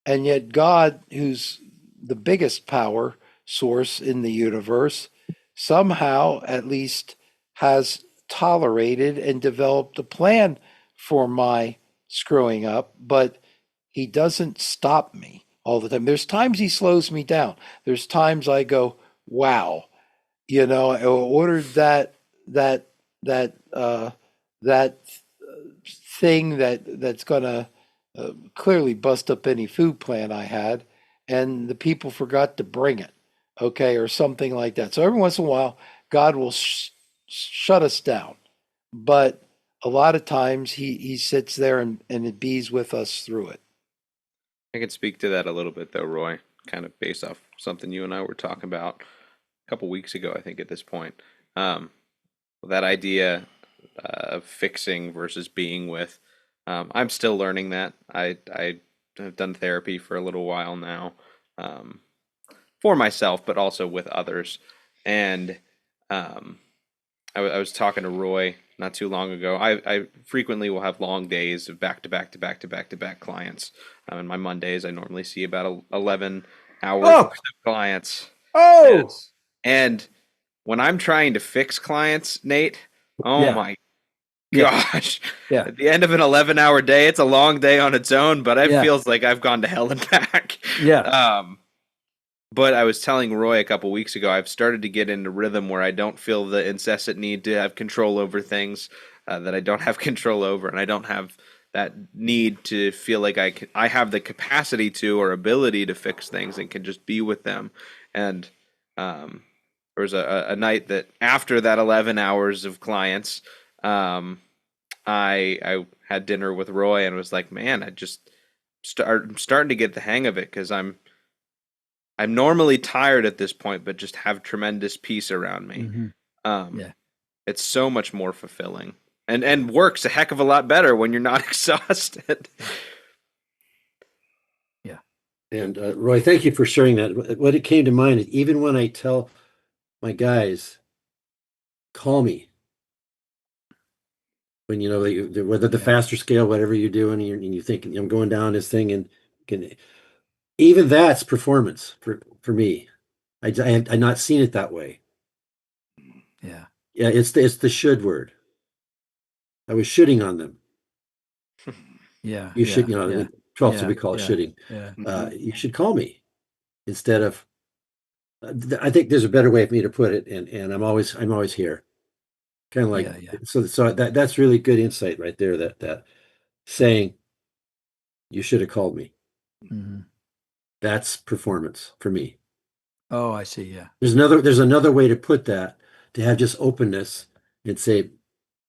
And yet God, who's the biggest power source in the universe, somehow at least has tolerated and developed a plan for my screwing up, but he doesn't stop me all the time. There's times he slows me down. There's times I go, wow, I ordered that thing that's gonna clearly bust up any food plan I had, and the people forgot to bring it, okay, or something like that. So every once in a while, God will shut us down, but a lot of times he sits there and it bees with us through it. I can speak to that a little bit, though, Roy, kind of based off something you and I were talking about a couple weeks ago, I think, at this point. That idea of fixing versus being with. I'm still learning that. I have done therapy for a little while now, for myself, but also with others. And I was talking to Roy not too long ago. I frequently will have long days of back to back to back to back to back clients. And my Mondays, I normally see about 11 hours worth of clients. Oh, And when I'm trying to fix clients, Nate, oh Yeah. my Yeah. gosh. Yeah. At the end of an 11-hour day, it's a long day on its own, but it Yeah. feels like I've gone to hell and back. Yeah. But I was telling Roy a couple weeks ago, I've started to get into rhythm where I don't feel the incessant need to have control over things that I don't have control over, and I don't have that need to feel like I have the capacity to or ability to fix things and can just be with them. And there was a night that after that 11 hours of clients, I had dinner with Roy and was like, man, I just I'm starting to get the hang of it because I'm normally tired at this point, but just have tremendous peace around me. Yeah. It's so much more fulfilling and works a heck of a lot better when you're not exhausted. Yeah. And Roy, thank you for sharing that. What it came to mind is even when I tell my guys, call me when whether the Yeah. faster scale, whatever you're doing, and you think I'm going down this thing, and even that's performance for me. I not seen it that way. Yeah. Yeah, it's the should word. I was shitting on them. Yeah. You should, Yeah. in 12th Yeah. we call it Yeah. shitting. Yeah. You should call me instead of. I think there's a better way for me to put it, and I'm always here. Kind of like Yeah. so that's really good insight right there. That saying, you should have called me. Mhm. That's performance for me. Oh, I see. Yeah. There's another way to put that, to have just openness and say,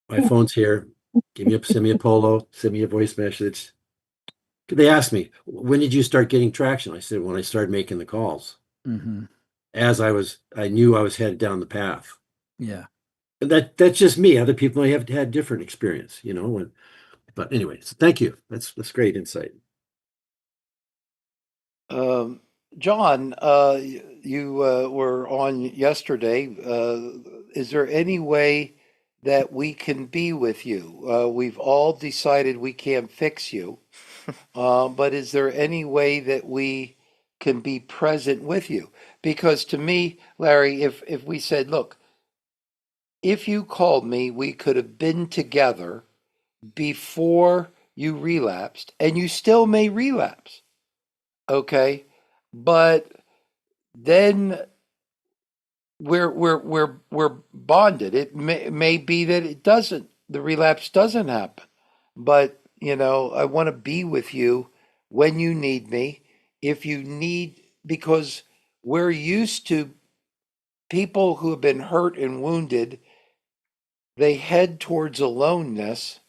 my phone's here. Send me a polo, send me a voice message. They asked me, when did you start getting traction? I said, when I started making the calls. Hmm. As I knew I was headed down the path. Yeah. And that's just me. Other people may have had different experience, but anyway, so thank you. That's great insight. John, you were on yesterday. Is there any way that we can be with you? We've all decided we can't fix you, but is there any way that we can be present with you? Because to me, Larry, if we said, look, if you called me, we could have been together before you relapsed, and you still may relapse, okay? But then we're bonded. It may be that the relapse doesn't happen, but I want to be with you when you need me, if you need, because we're used to people who have been hurt and wounded. They head towards aloneness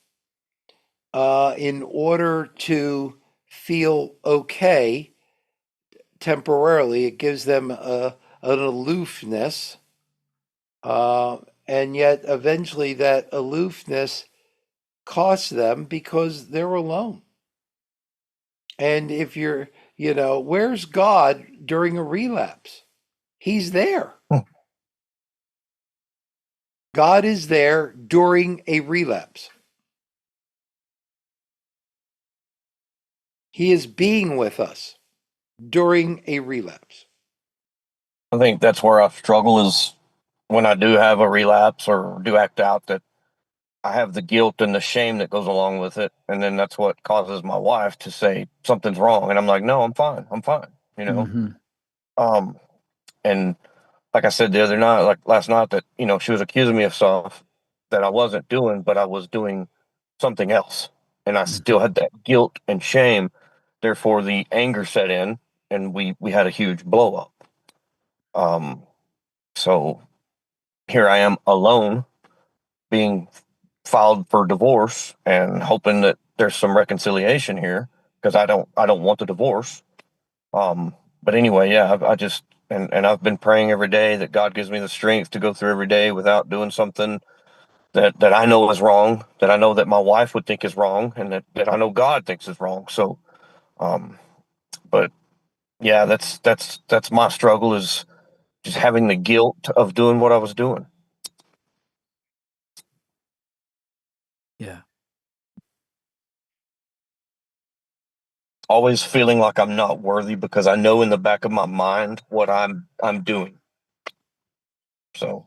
in order to feel okay temporarily. It gives them an aloofness. And yet, eventually, that aloofness costs them because they're alone. And if where's God during a relapse? He's there. God is there during a relapse. He is being with us during a relapse. I think that's where I struggle is when I do have a relapse or do act out, that I have the guilt and the shame that goes along with it. And then that's what causes my wife to say something's wrong. And I'm like, no, I'm fine. I'm fine. Mm-hmm. Um, and like I said the other night, like last night, that, she was accusing me of stuff that I wasn't doing, but I was doing something else. And I still had that guilt and shame. Therefore, the anger set in and we had a huge blow up. So here I am alone being filed for divorce and hoping that there's some reconciliation here because I don't want the divorce. But anyway, yeah, I just and I've been praying every day that God gives me the strength to go through every day without doing something that I know is wrong, that I know that my wife would think is wrong, and that I know God thinks is wrong. So, but yeah, that's my struggle, is just having the guilt of doing what I was doing. Yeah. Always feeling like I'm not worthy because I know in the back of my mind what I'm doing. So,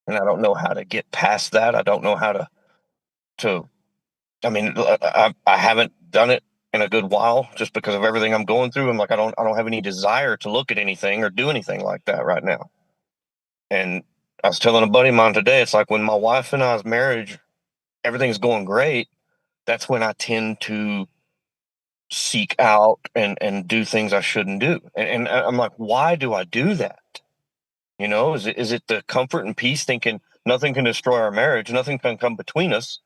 and I don't know how to get past that. I don't know how to. I mean, I haven't done it in a good while just because of everything I'm going through. I'm like, I don't have any desire to look at anything or do anything like that right now. And I was telling a buddy of mine today, it's like when my wife and I's marriage, everything's going great. That's when I tend to seek out and do things I shouldn't do. And I'm like, why do I do that? Is it the comfort and peace thinking nothing can destroy our marriage, nothing can come between us,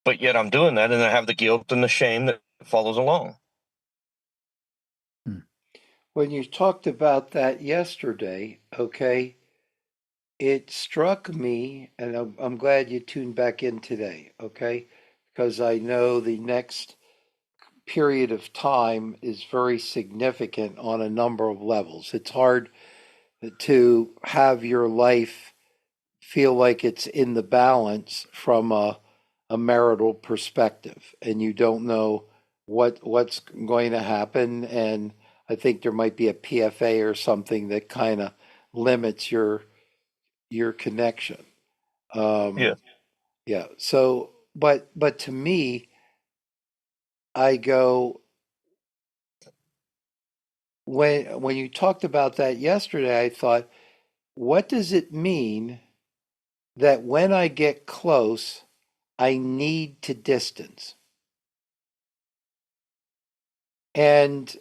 but yet I'm doing that and I have the guilt and the shame that follows along. When you talked about that yesterday, okay, it struck me, and I'm glad you tuned back in today, okay, because I know the next period of time is very significant on a number of levels. It's hard to have your life feel like it's in the balance from a marital perspective, and you don't know what's going to happen. And I think there might be a PFA or something that kind of limits your connection. Yeah. Um, yeah. So, but to me, I go when you talked about that yesterday, I thought, what does it mean that when I get close, I need to distance? And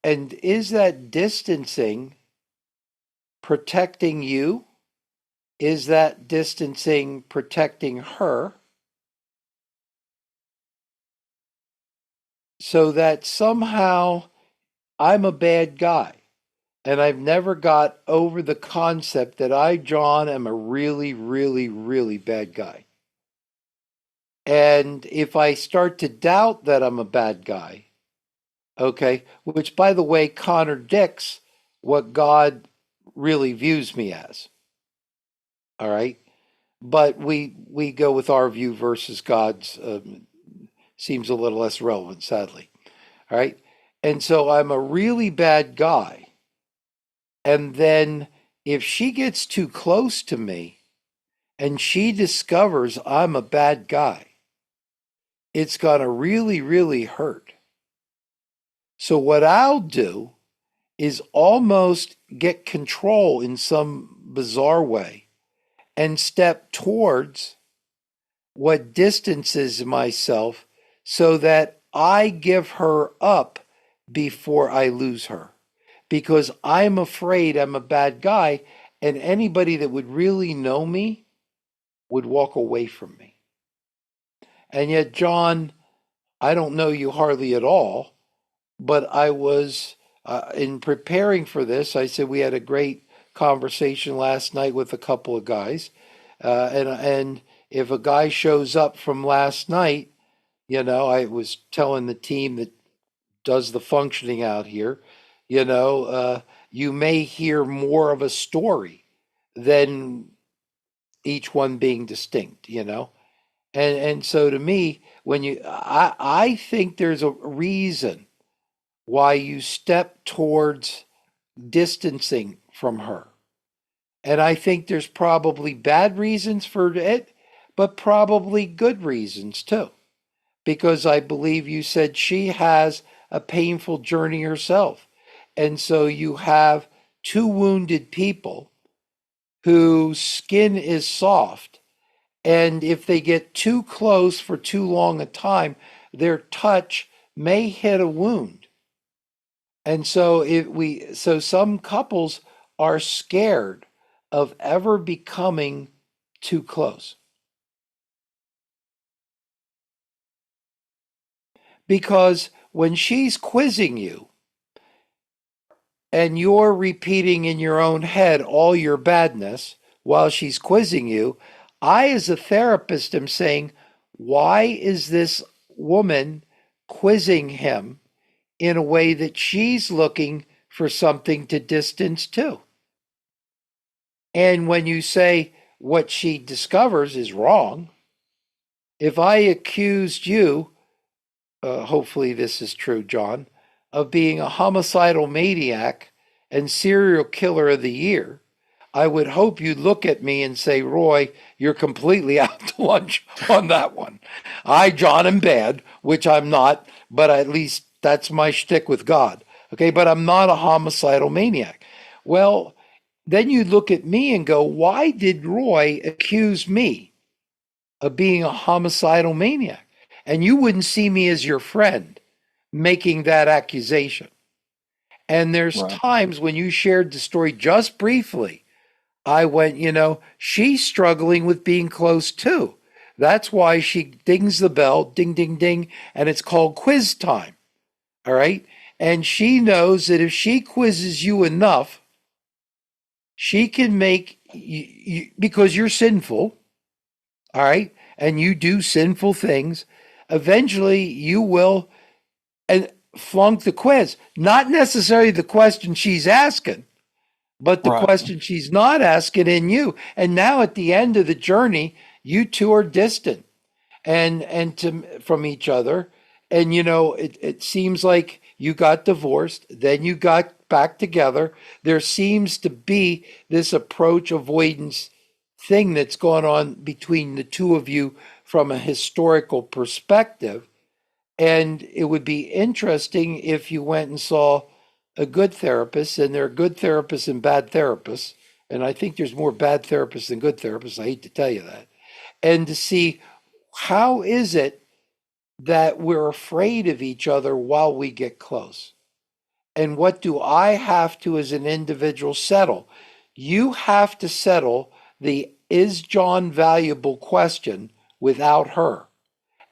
and is that distancing protecting you? Is that distancing protecting her? So that somehow I'm a bad guy. And I've never got over the concept that I, John, am a really, really, really bad guy. And if I start to doubt that I'm a bad guy, okay, which by the way contradicts what God really views me as. All right. But we go with our view versus God's, seems a little less relevant, sadly. All right. And so I'm a really bad guy. And then if she gets too close to me and she discovers I'm a bad guy, it's going to really, really hurt. So what I'll do is almost get control in some bizarre way and step towards what distances myself so that I give her up before I lose her. Because I'm afraid I'm a bad guy, and anybody that would really know me would walk away from me. And yet, John, I don't know you hardly at all, but I was, in preparing for this, I said we had a great conversation last night with a couple of guys. And if a guy shows up from last night, I was telling the team that does the functioning out here, you may hear more of a story than each one being distinct. And so to me, I think there's a reason why you step towards distancing from her. And I think there's probably bad reasons for it, but probably good reasons too. Because I believe you said she has a painful journey herself. And so you have two wounded people whose skin is soft. And if they get too close for too long a time, their touch may hit a wound. And so so some couples are scared of ever becoming too close. Because when she's quizzing you and you're repeating in your own head all your badness while she's quizzing you, I, as a therapist, am saying, why is this woman quizzing him in a way that she's looking for something to distance to? And when you say what she discovers is wrong, if I accused you, hopefully this is true, John, of being a homicidal maniac and serial killer of the year, I would hope you'd look at me and say, Roy, you're completely out to lunch on that one. I, John, am bad, which I'm not, but at least that's my shtick with God. Okay, but I'm not a homicidal maniac. Well, then you look at me and go, why did Roy accuse me of being a homicidal maniac? And you wouldn't see me as your friend making that accusation. And there's times when you shared the story just briefly, I went, she's struggling with being close too. That's why she dings the bell, ding, ding, ding, and it's called quiz time. All right. And she knows that if she quizzes you enough, she can make you, because you're sinful, all right, and you do sinful things, eventually you will and flunk the quiz. Not necessarily the question she's asking, but the question she's not asking in you. And now at the end of the journey, you two are distant from each other. And it seems like you got divorced, then you got back together. There seems to be this approach avoidance thing that's going on between the two of you from a historical perspective. And it would be interesting if you went and saw a good therapist, and there are good therapists and bad therapists. And I think there's more bad therapists than good therapists. I hate to tell you that. And to see how is it that we're afraid of each other while we get close? And what do I have to, as an individual, settle? You have to settle the is John valuable question without her.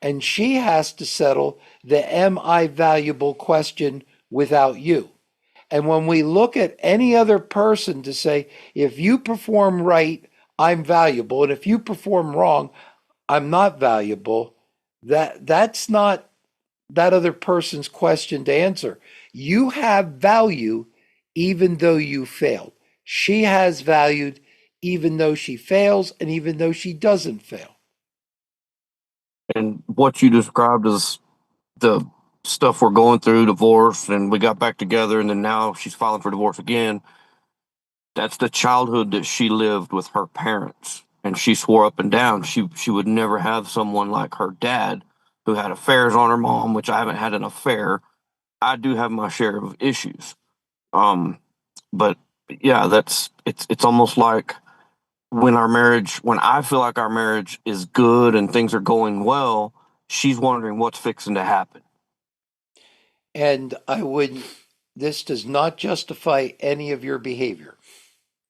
And she has to settle the am I valuable question without you. And when we look at any other person to say, if you perform right, I'm valuable, and if you perform wrong, I'm not valuable, that's not that other person's question to answer. You have value even though you failed. She has value even though she fails and even though she doesn't fail. And what you described as the stuff we're going through, divorce, and we got back together, and then now she's filing for divorce again. That's the childhood that she lived with her parents. And she swore up and down she would never have someone like her dad who had affairs on her mom, which I haven't had an affair. I do have my share of issues. But yeah, it's almost like when I feel like our marriage is good and things are going well, she's wondering what's fixing to happen. And this does not justify any of your behavior.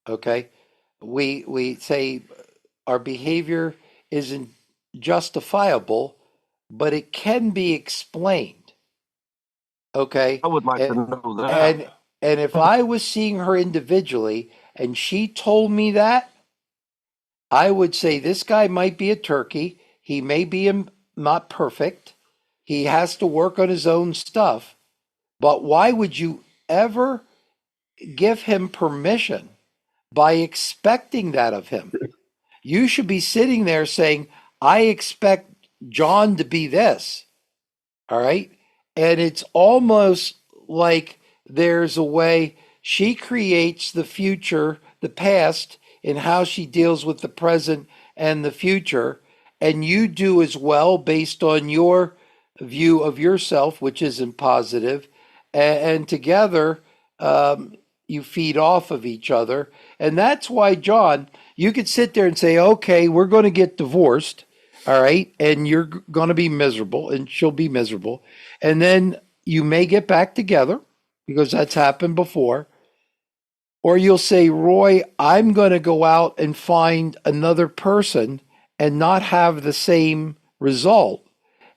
Okay? We say our behavior isn't justifiable, but it can be explained. Okay? I would like to know that. And if I was seeing her individually and she told me that, I would say this guy might be a turkey. He may be not perfect. He has to work on his own stuff. But why would you ever give him permission by expecting that of him? You should be sitting there saying, I expect John to be this. All right. And it's almost like there's a way she creates the future, the past, in how she deals with the present and the future. And you do as well based on your view of yourself, which isn't positive. And together, you feed off of each other. And that's why, John, you could sit there and say, okay, we're going to get divorced. All right. And you're going to be miserable and she'll be miserable. And then you may get back together because that's happened before. Or you'll say, Roy, I'm going to go out and find another person and not have the same result.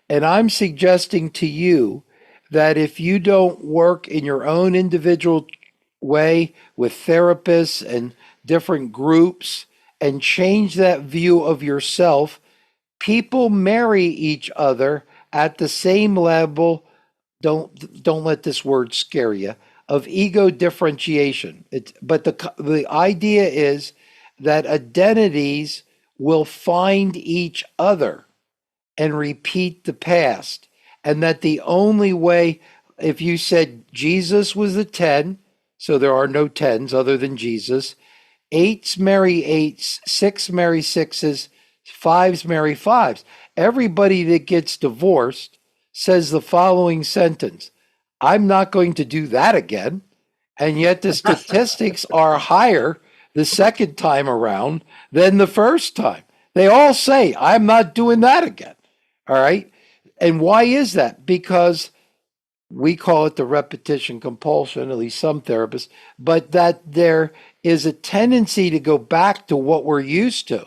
And I'm suggesting to you that if you don't work in your own individual way with therapists and different groups and change that view of yourself, people marry each other at the same level. Don't let this word scare you, of ego differentiation. But the idea is that identities will find each other and repeat the past, and that the only way, if you said Jesus was the 10, so there are no 10s other than Jesus, eights marry eights, six marry sixes, fives marry fives. Everybody that gets divorced says the following sentence: I'm not going to do that again. And yet the statistics are higher the second time around than the first time. They all say, I'm not doing that again. All right. And why is that? Because we call it the repetition compulsion, at least some therapists, but that there is a tendency to go back to what we're used to.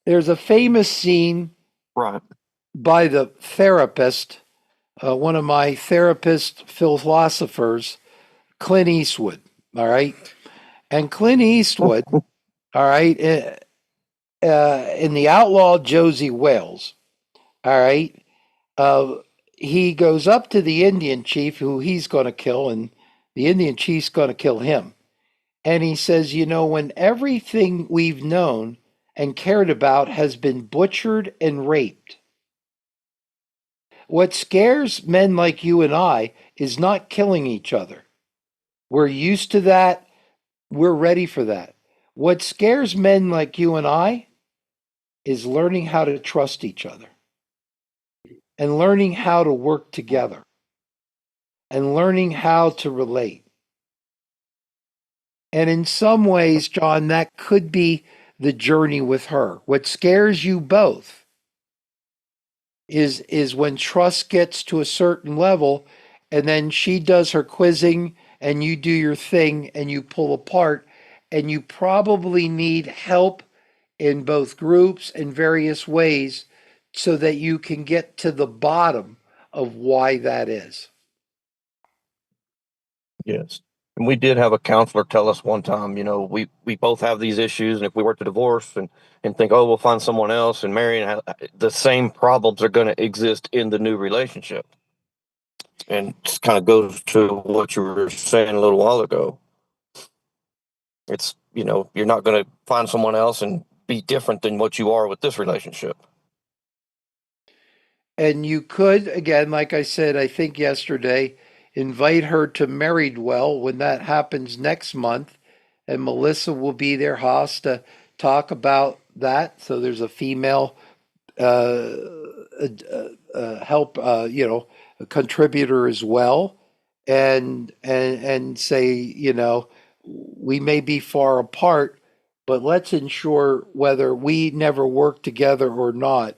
There's a famous scene Right. by the therapist, one of my therapist philosophers, Clint Eastwood. All right. And Clint Eastwood, all right, in The Outlaw Josie Wales, all right, he goes up to the Indian chief who he's going to kill, and the Indian chief's going to kill him. And he says, you know, when everything we've known and cared about has been butchered and raped, what scares men like you and I is not killing each other. We're used to that. We're ready for that. What scares men like you and I is learning how to trust each other and learning how to work together and learning how to relate. And in some ways, John, that could be the journey with her. What scares you both is when trust gets to a certain level and then she does her quizzing and you do your thing and you pull apart, and you probably need help in both groups in various ways so that you can get to the bottom of why that is. Yes. And we did have a counselor tell us one time, you know, we both have these issues, and if we were to divorce and think, oh, we'll find someone else and marry, and the same problems are going to exist in the new relationship. And it kind of goes to what you were saying a little while ago. It's, you know, you're not going to find someone else and be different than what you are with this relationship. And you could, again, like I said, I think yesterday, invite her to Married Well when that happens next month. And Melissa will be there, Haas, to talk about that. So there's a female help, a contributor as well. And say, you know, we may be far apart, but let's ensure whether we never work together or not,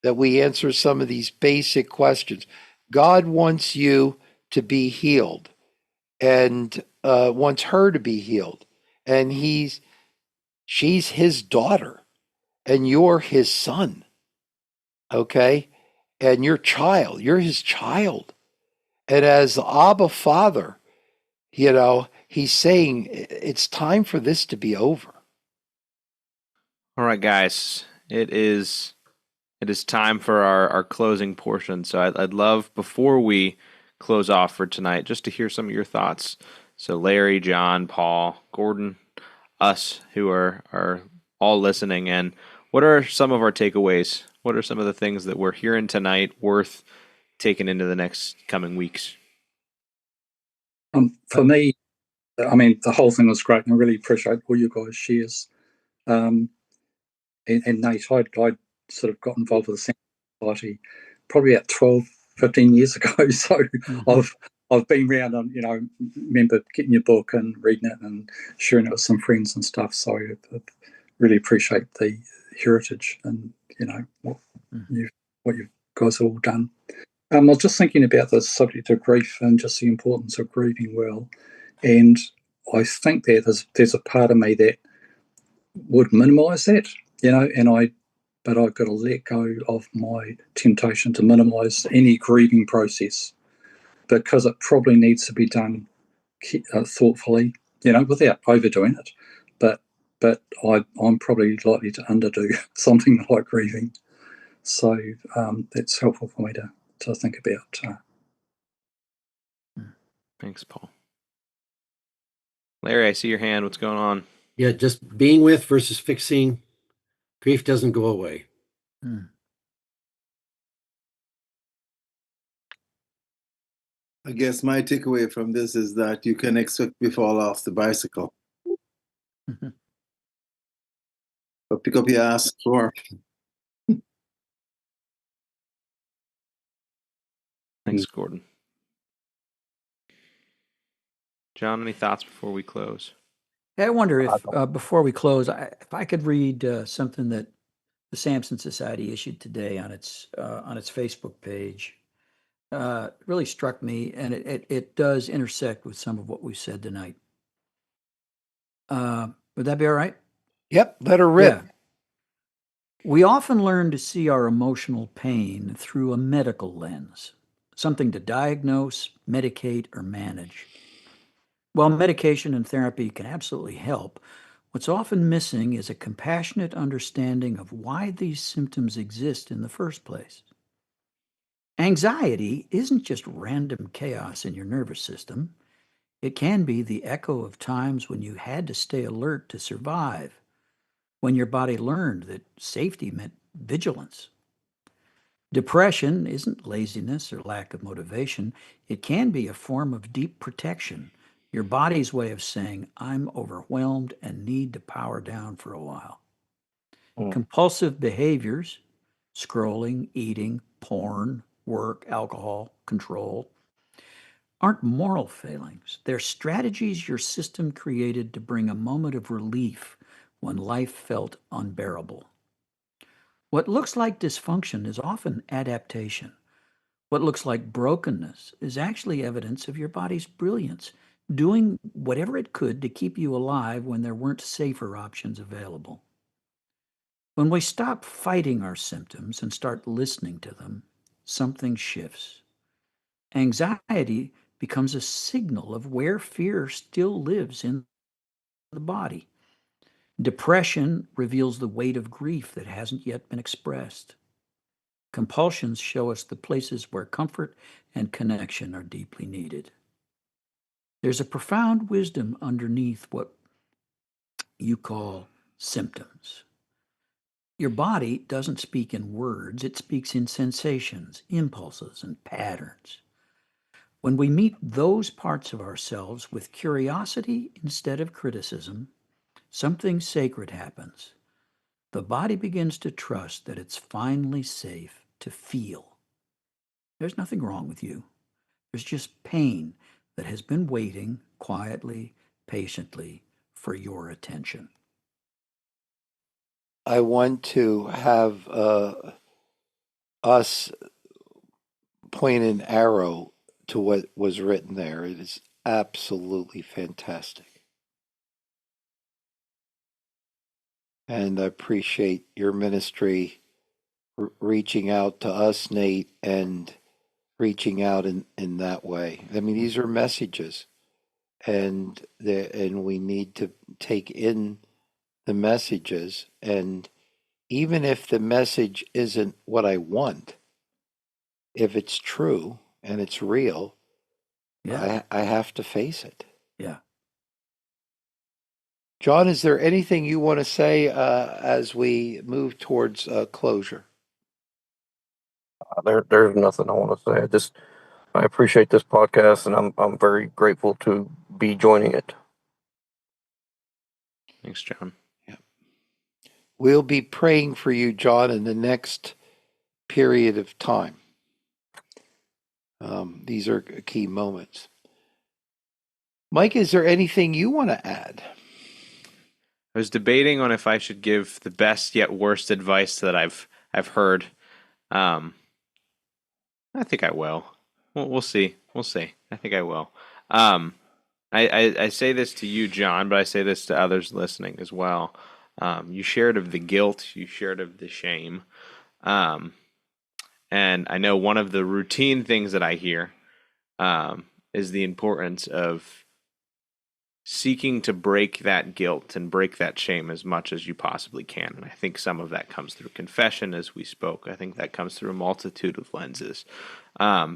that we answer some of these basic questions. God wants you to be healed and wants her to be healed. And she's his daughter and you're his son. Okay. And you're his child. And as the Abba Father, you know, he's saying it's time for this to be over. All right, guys, it is time for our closing portion. So I'd love, before we close off for tonight, just to hear some of your thoughts. So Larry, John, Paul, Gordon, us who are all listening in, What are some of our takeaways? What are some of the things that we're hearing tonight worth taking into the next coming weeks? For me, I mean, the whole thing was great, and I really appreciate all you guys' shares. And Nate, I sort of got involved with the Sound Society probably about 12, 15 years ago. So I've been around and, remember getting your book and reading it and sharing it with some friends and stuff. So I really appreciate the heritage and, what you guys have all done. I was just thinking about the subject of grief and just the importance of grieving well. And I think that there's a part of me that would minimise that, but I've got to let go of my temptation to minimise any grieving process because it probably needs to be done thoughtfully, without overdoing it. But I'm probably likely to underdo something like grieving. So that's helpful for me to think about. Thanks, Paul. Larry, I see your hand. What's going on? Yeah, just being with versus fixing. Grief doesn't go away. I guess my takeaway from this is that you can expect to fall off the bicycle. But pick up your ass for. Thanks, Gordon. John, any thoughts before we close? I wonder if before we close, if I could read something that the Samson Society issued today on its Facebook page. Really struck me, and it does intersect with some of what we said tonight. Would that be all right? Yep, let her rip. Yeah. We often learn to see our emotional pain through a medical lens, something to diagnose, medicate, or manage. While medication and therapy can absolutely help, what's often missing is a compassionate understanding of why these symptoms exist in the first place. Anxiety isn't just random chaos in your nervous system. It can be the echo of times when you had to stay alert to survive, when your body learned that safety meant vigilance. Depression isn't laziness or lack of motivation. It can be a form of deep protection, your body's way of saying, I'm overwhelmed and need to power down for a while. Compulsive behaviors, scrolling, eating, porn, work, alcohol, control, aren't moral failings. They're strategies your system created to bring a moment of relief when life felt unbearable. What looks like dysfunction is often adaptation. What looks like brokenness is actually evidence of your body's brilliance, doing whatever it could to keep you alive when there weren't safer options available. When we stop fighting our symptoms and start listening to them, something shifts. Anxiety becomes a signal of where fear still lives in the body. Depression reveals the weight of grief that hasn't yet been expressed. Compulsions show us the places where comfort and connection are deeply needed. There's a profound wisdom underneath what you call symptoms. Your body doesn't speak in words, it speaks in sensations, impulses, and patterns. When we meet those parts of ourselves with curiosity instead of criticism, something sacred happens. The body begins to trust that it's finally safe to feel. There's nothing wrong with you. There's just pain that has been waiting quietly, patiently for your attention. I want to have us point an arrow to what was written there. It is absolutely fantastic. And I appreciate your ministry reaching out to us, Nate, and reaching out in that way. I mean, these are messages, and we need to take in the messages. And even if the message isn't what I want, if it's true and it's real, I have to face it. Yeah. John, is there anything you want to say as we move towards closure? There's nothing I want to say. I appreciate this podcast, and I'm very grateful to be joining it. Thanks, John. We'll be praying for you, John, in the next period of time. These are key moments. Mike, is there anything you want to add? I was debating on if I should give the best yet worst advice that I've heard. I think I will. We'll see. We'll see. I think I will. I say this to you, John, but I say this to others listening as well. You shared of the guilt. You shared of the shame. And I know one of the routine things that I hear is the importance of seeking to break that guilt and break that shame as much as you possibly can. And I think some of that comes through confession, as we spoke. I think that comes through a multitude of lenses,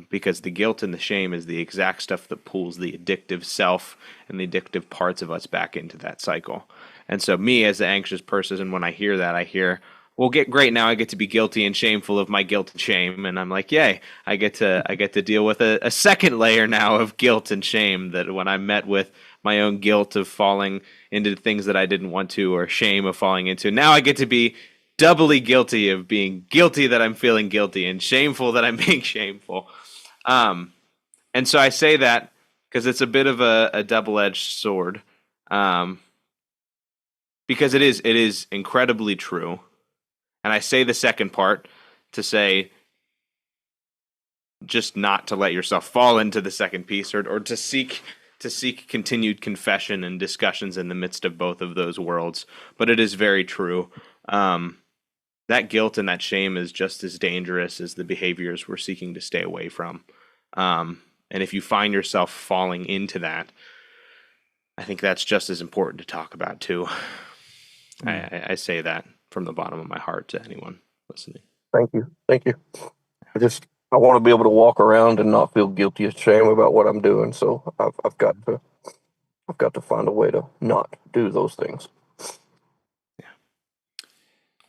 because the guilt and the shame is the exact stuff that pulls the addictive self and the addictive parts of us back into that cycle. And so me, as the anxious person, when I hear that, I hear, well, great, now I get to be guilty and shameful of my guilt and shame. And I'm like, yay, I get to deal with a second layer now of guilt and shame, that when I'm met with my own guilt of falling into things that I didn't want to, or shame of falling into, now I get to be doubly guilty of being guilty that I'm feeling guilty, and shameful that I'm being shameful. And so I say that because it's a bit of a double-edged sword, because it is incredibly true. And I say the second part to say just not to let yourself fall into the second piece, or to seek continued confession and discussions in the midst of both of those worlds. But it is very true. That guilt and that shame is just as dangerous as the behaviors we're seeking to stay away from. And if you find yourself falling into that, I think that's just as important to talk about too. I say that from the bottom of my heart to anyone listening. Thank you. I want to be able to walk around and not feel guilty or shame about what I'm doing. So I've got to find a way to not do those things.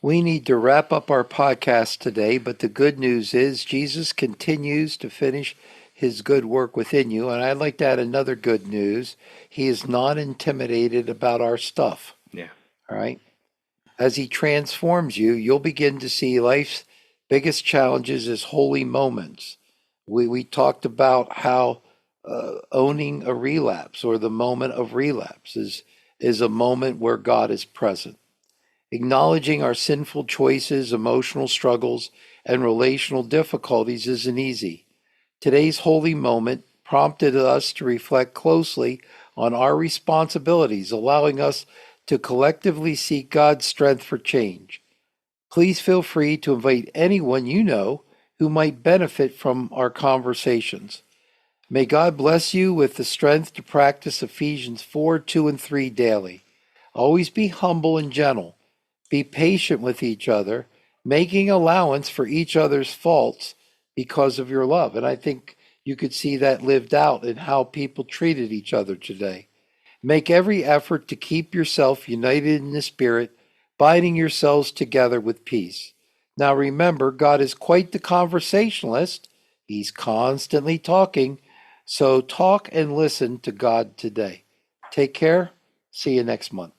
We need to wrap up our podcast today, but the good news is Jesus continues to finish his good work within you. And I'd like to add another good news. He is not intimidated about our stuff. Yeah. All right. As he transforms you, you'll begin to see life's biggest challenges as holy moments. We talked about how owning a relapse, or the moment of relapse, is a moment where God is present. Acknowledging our sinful choices, emotional struggles, and relational difficulties isn't easy. Today's holy moment prompted us to reflect closely on our responsibilities, allowing us to collectively seek God's strength for change. Please feel free to invite anyone you know who might benefit from our conversations. May God bless you with the strength to practice Ephesians 4, 2, and 3 daily. Always be humble and gentle. Be patient with each other, making allowance for each other's faults because of your love. And I think you could see that lived out in how people treated each other today. Make every effort to keep yourself united in the Spirit, binding yourselves together with peace. Now remember, God is quite the conversationalist. He's constantly talking. So talk and listen to God today. Take care. See you next month.